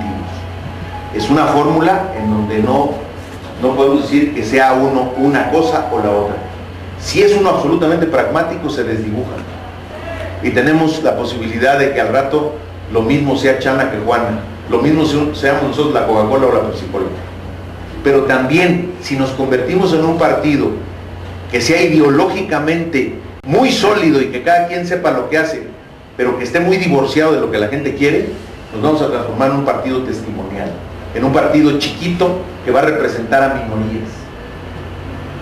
Es una fórmula en donde no podemos decir que sea uno una cosa o la otra. Si es uno absolutamente pragmático, se desdibuja y tenemos la posibilidad de que al rato lo mismo sea Chana que Juana, lo mismo seamos nosotros la Coca-Cola o la Pepsi-Cola. Pero también, si nos convertimos en un partido que sea ideológicamente muy sólido y que cada quien sepa lo que hace, pero que esté muy divorciado de lo que la gente quiere, nos vamos a transformar en un partido testimonial, en un partido chiquito que va a representar a minorías.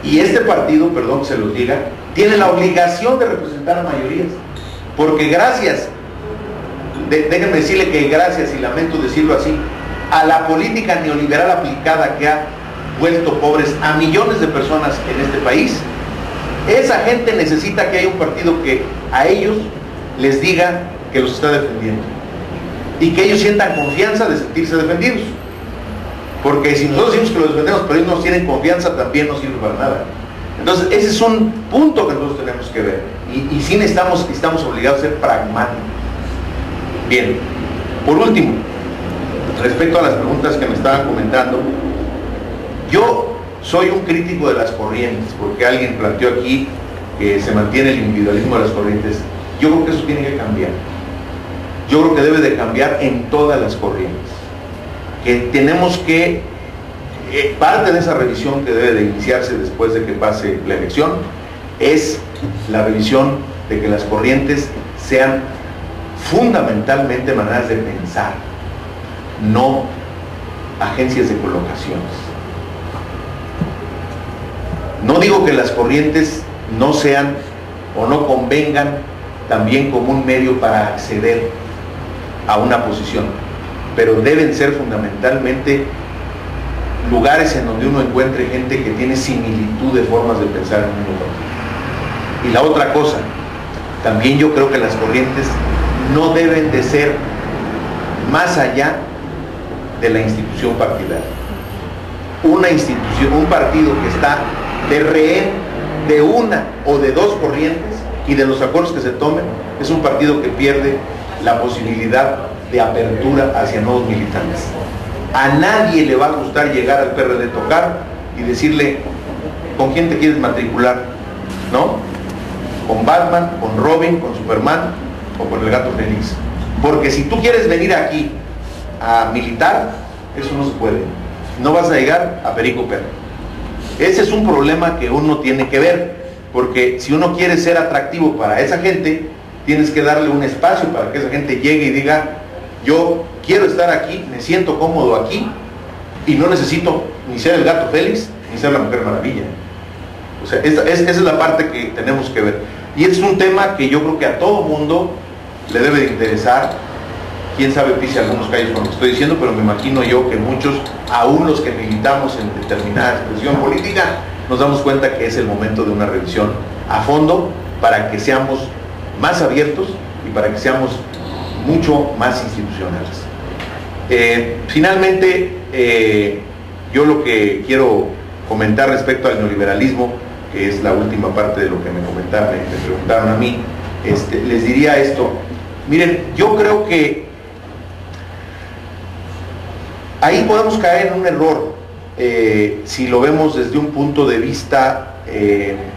Y este partido, perdón que se los diga, tiene la obligación de representar a mayorías, porque gracias, déjenme decirle que gracias, y lamento decirlo así, a la política neoliberal aplicada que ha vuelto pobres a millones de personas en este país, esa gente necesita que haya un partido que a ellos les diga que los está defendiendo y que ellos sientan confianza de sentirse defendidos, porque si nosotros decimos que los defendemos pero ellos no tienen confianza, también no sirve para nada. Entonces ese es un punto que nosotros tenemos que ver, y sí estamos obligados a ser pragmáticos. Bien, por último, respecto a las preguntas que me estaban comentando, yo soy un crítico de las corrientes, porque alguien planteó aquí que se mantiene el individualismo de las corrientes. Yo creo que eso tiene que cambiar. Yo creo que debe de cambiar en todas las corrientes. Que tenemos que, parte de esa revisión que debe de iniciarse después de que pase la elección, es la revisión de que las corrientes sean fundamentalmente maneras de pensar, no agencias de colocaciones. No digo que las corrientes no sean o no convengan también como un medio para acceder a una posición, pero deben ser fundamentalmente lugares en donde uno encuentre gente que tiene similitud de formas de pensar en un lugar. Y la otra cosa, también yo creo que las corrientes no deben de ser más allá de la institución partidaria. Una institución, un partido que está de rehén de una o de dos corrientes y de los acuerdos que se tomen, es un partido que pierde la posibilidad de apertura hacia nuevos militantes. A nadie le va a gustar llegar al PRD, tocar y decirle: ¿con quién te quieres matricular? ¿No? ¿Con Batman, con Robin, con Superman o con el Gato Feliz? Porque si tú quieres venir aquí a militar, eso no se puede. No vas a llegar a Perico Perro. Ese es un problema que uno tiene que ver. porque si uno quiere ser atractivo para esa gente, tienes que darle un espacio para que esa gente llegue y diga, yo quiero estar aquí, me siento cómodo aquí, y no necesito ni ser el gato Félix, ni ser la Mujer Maravilla. O sea, esa es la parte que tenemos que ver. Y es un tema que yo creo que a todo mundo le debe de interesar. Quién sabe pise algunos callos con lo que estoy diciendo, pero me imagino yo que muchos, aún los que militamos en determinada expresión política, nos damos cuenta que es el momento de una revisión a fondo para que seamos más abiertos y para que seamos mucho más institucionales. Finalmente, yo lo que quiero comentar respecto al neoliberalismo, que es la última parte de lo que me preguntaron a mí, les diría esto. Miren, yo creo que ahí podemos caer en un error si lo vemos desde un punto de vista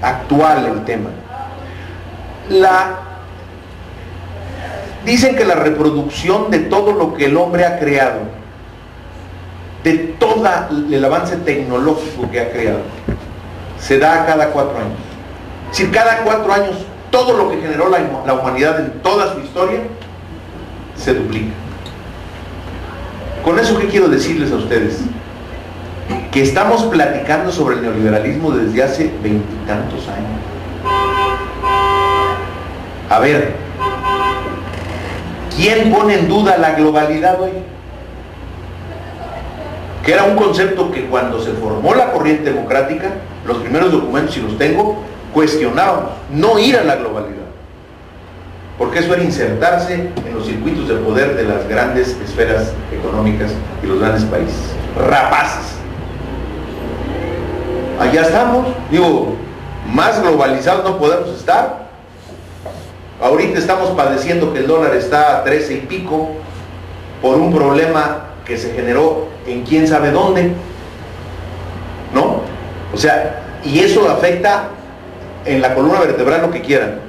actual el tema. Dicen que la reproducción de todo lo que el hombre ha creado, de todo el avance tecnológico que ha creado, se da a cada 4 años. Es decir, cada 4 años todo lo que generó la humanidad en toda su historia se duplica. Con eso, ¿qué quiero decirles a ustedes? Que estamos platicando sobre el neoliberalismo desde hace 20 y tantos años. A ver, ¿quién pone en duda la globalidad hoy? Que era un concepto que cuando se formó la corriente democrática, los primeros documentos, si los tengo, cuestionábamos no ir a la globalidad, porque eso era insertarse en los circuitos de poder de las grandes esferas económicas y los grandes países, rapaces. Allá estamos, digo, más globalizados no podemos estar. Ahorita estamos padeciendo que el dólar está a 13 y pico por un problema que se generó en quién sabe dónde, ¿no? O sea, y eso afecta en la columna vertebral lo que quieran.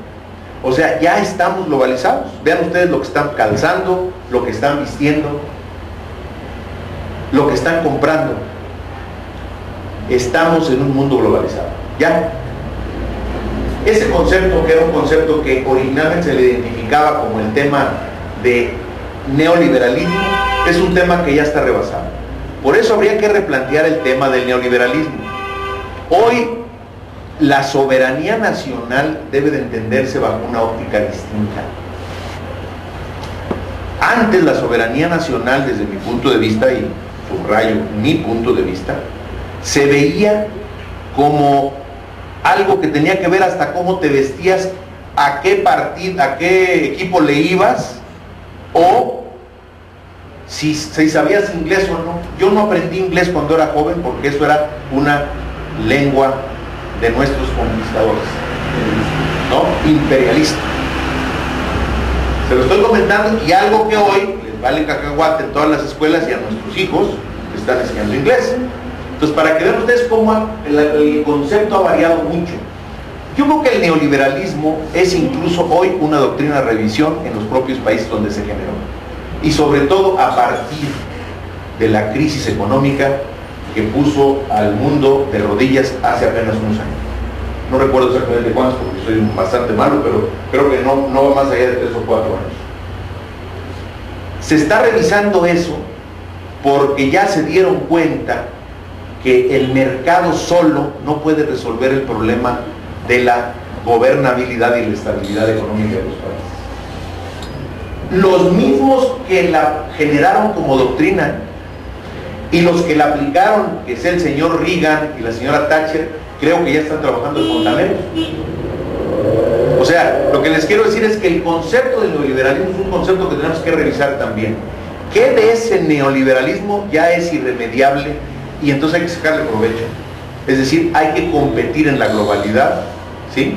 O sea, ya estamos globalizados. Vean ustedes lo que están calzando, lo que están vistiendo, lo que están comprando. Estamos en un mundo globalizado. Ya. Ese concepto, que era un concepto que originalmente se le identificaba como el tema de neoliberalismo, es un tema que ya está rebasado. Por eso habría que replantear el tema del neoliberalismo. Hoy la soberanía nacional debe de entenderse bajo una óptica distinta. Antes la soberanía nacional, desde mi punto de vista, y subrayo mi punto de vista, se veía como algo que tenía que ver hasta cómo te vestías, a qué partido, a qué equipo le ibas, o si sabías inglés o no. Yo no aprendí inglés cuando era joven porque eso era una lengua de nuestros conquistadores, ¿no? Imperialista. Se lo estoy comentando, y algo que hoy les vale cacahuate en todas las escuelas y a nuestros hijos les están enseñando inglés. Entonces, para que vean ustedes cómo el concepto ha variado mucho. Yo creo que el neoliberalismo es incluso hoy una doctrina de revisión en los propios países donde se generó. Y sobre todo a partir de la crisis económica que puso al mundo de rodillas hace apenas unos años. No recuerdo exactamente cuántos, porque soy bastante malo, pero creo que no va más allá de 3 o 4 años. Se está revisando eso porque ya se dieron cuenta que el mercado solo no puede resolver el problema de la gobernabilidad y la estabilidad económica de los países. Los mismos que la generaron como doctrina y los que la aplicaron, que es el señor Reagan y la señora Thatcher, creo que ya están trabajando en fontaneros. O sea, lo que les quiero decir es que el concepto del neoliberalismo es un concepto que tenemos que revisar también. ¿Qué de ese neoliberalismo ya es irremediable y entonces hay que sacarle provecho? Es decir, hay que competir en la globalidad, ¿sí?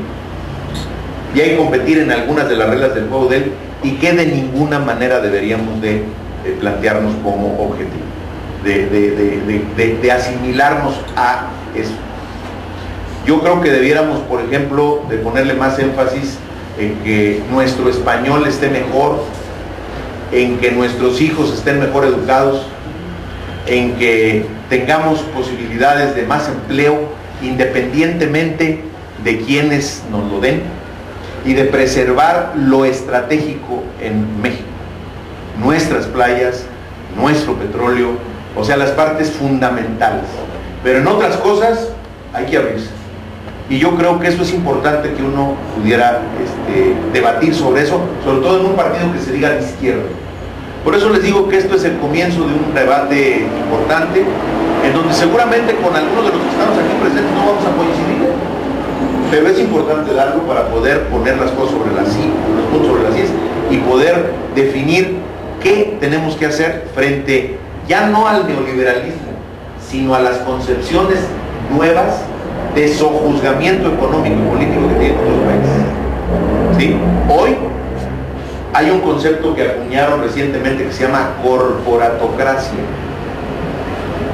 Y hay que competir en algunas de las reglas del juego de él, y que de ninguna manera deberíamos de plantearnos como objetivo, de asimilarnos a eso. Yo creo que debiéramos, por ejemplo, de ponerle más énfasis en que nuestro español esté mejor, en que nuestros hijos estén mejor educados, en que tengamos posibilidades de más empleo, independientemente de quienes nos lo den y de preservar lo estratégico en México, nuestras playas, nuestro petróleo, o sea, las partes fundamentales. Pero en otras cosas hay que abrirse. Y yo creo que eso es importante que uno pudiera debatir sobre eso, sobre todo en un partido que se diga de izquierda. Por eso les digo que esto es el comienzo de un debate importante, en donde seguramente con algunos de los que estamos aquí presentes no vamos a coincidir, pero es importante darlo para poder poner las cosas sobre las sillas, los puntos sobre las sillas, y poder definir qué tenemos que hacer frente ya no al neoliberalismo, sino a las concepciones nuevas de sojuzgamiento económico y político que tienen otros países. ¿Sí? Hoy hay un concepto que acuñaron recientemente que se llama corporatocracia.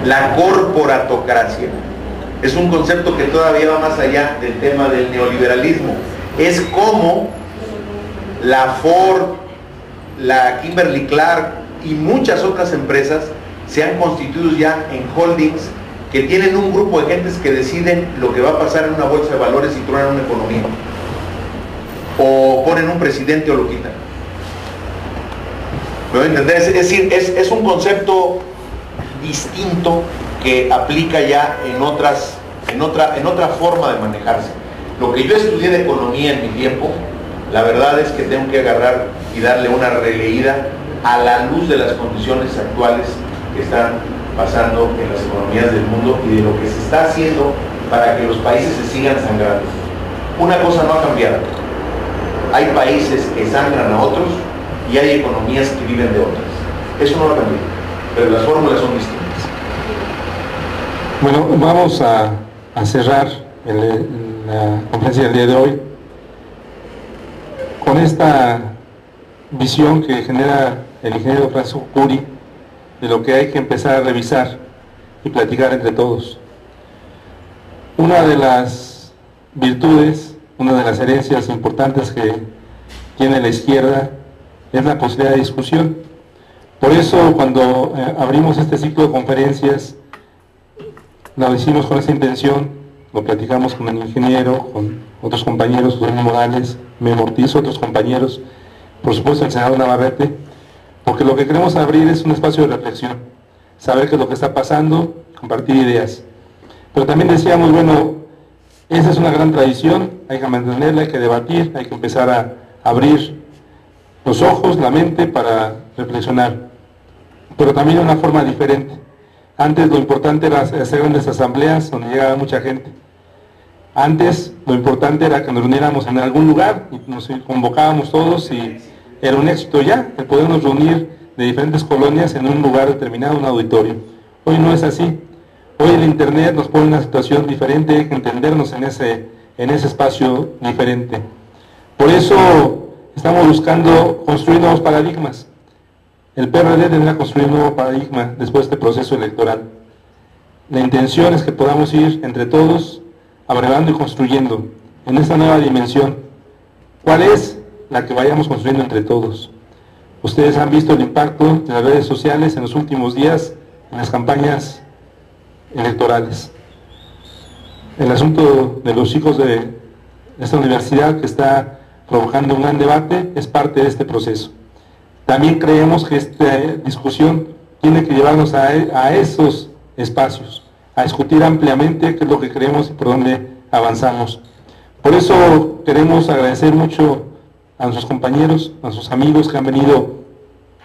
La corporatocracia es un concepto que todavía va más allá del tema del neoliberalismo. Es como la Ford, la Kimberly Clark y muchas otras empresas se han constituido ya en holdings que tienen un grupo de gentes que deciden lo que va a pasar en una bolsa de valores y truenan una economía, o ponen un presidente o lo quitan. ¿Me voy a entender? Es decir, es un concepto distinto que aplica ya en otra forma de manejarse. Lo que yo estudié de economía en mi tiempo, la verdad es que tengo que agarrar y darle una releída a la luz de las condiciones actuales que están pasando en las economías del mundo y de lo que se está haciendo para que los países se sigan sangrando. Una cosa no ha cambiado. Hay países que sangran a otros y hay economías que viven de otras. Eso no lo ha cambiado, pero las fórmulas son distintas. Bueno, vamos a cerrar la conferencia del día de hoy con esta visión que genera el ingeniero Francisco Curi de lo que hay que empezar a revisar y platicar entre todos. Una de las virtudes, una de las herencias importantes que tiene la izquierda es la posibilidad de discusión. Por eso cuando abrimos este ciclo de conferencias, lo hicimos con esa intención, lo platicamos con el ingeniero, con otros compañeros, José Morales, Memo Ortiz, otros compañeros, por supuesto el senador Navarrete, porque lo que queremos abrir es un espacio de reflexión, saber qué es lo que está pasando, compartir ideas. Pero también decíamos, bueno, esa es una gran tradición, hay que mantenerla, hay que debatir, hay que empezar a abrir los ojos, la mente para reflexionar, pero también de una forma diferente. Antes lo importante era hacer grandes asambleas donde llegaba mucha gente. Antes lo importante era que nos reuniéramos en algún lugar y nos convocábamos todos y era un éxito ya, el podernos reunir de diferentes colonias en un lugar determinado, un auditorio. Hoy no es así. Hoy el internet nos pone en una situación diferente, hay que entendernos en ese espacio diferente. Por eso estamos buscando construir nuevos paradigmas. El PRD tendrá que construir un nuevo paradigma después de este proceso electoral. La intención es que podamos ir entre todos abrevando y construyendo en esta nueva dimensión. ¿Cuál es? La que vayamos construyendo entre todos. Ustedes han visto el impacto de las redes sociales en los últimos días en las campañas electorales. El asunto de los chicos de esta universidad que está provocando un gran debate es parte de este proceso. También creemos que esta discusión tiene que llevarnos a esos espacios, a discutir ampliamente qué es lo que creemos y por dónde avanzamos. Por eso queremos agradecer mucho a nuestros compañeros, a nuestros amigos que han venido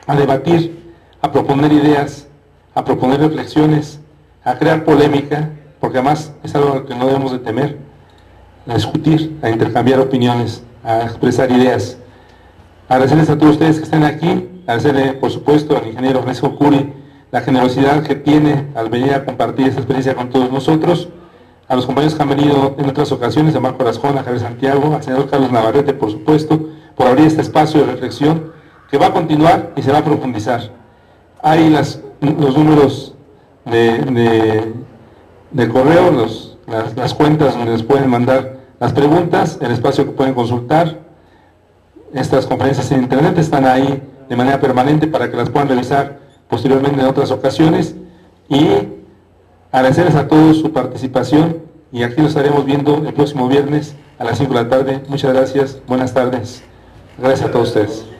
a debatir, a proponer ideas, a proponer reflexiones, a crear polémica, porque además es algo que no debemos de temer, a discutir, a intercambiar opiniones, a expresar ideas. Agradecerles a todos ustedes que están aquí, agradecerle por supuesto al ingeniero Francisco Curi la generosidad que tiene al venir a compartir esta experiencia con todos nosotros, a los compañeros que han venido en otras ocasiones, a Marco Rascón, a Javier Santiago, al senador Carlos Navarrete, por supuesto, por abrir este espacio de reflexión que va a continuar y se va a profundizar. Hay los números de correo, las cuentas donde les pueden mandar las preguntas, el espacio que pueden consultar. Estas conferencias en internet están ahí de manera permanente para que las puedan revisar posteriormente en otras ocasiones, y agradecerles a todos su participación y aquí lo estaremos viendo el próximo viernes a las 5 de la tarde. Muchas gracias, buenas tardes. Gracias a todos ustedes.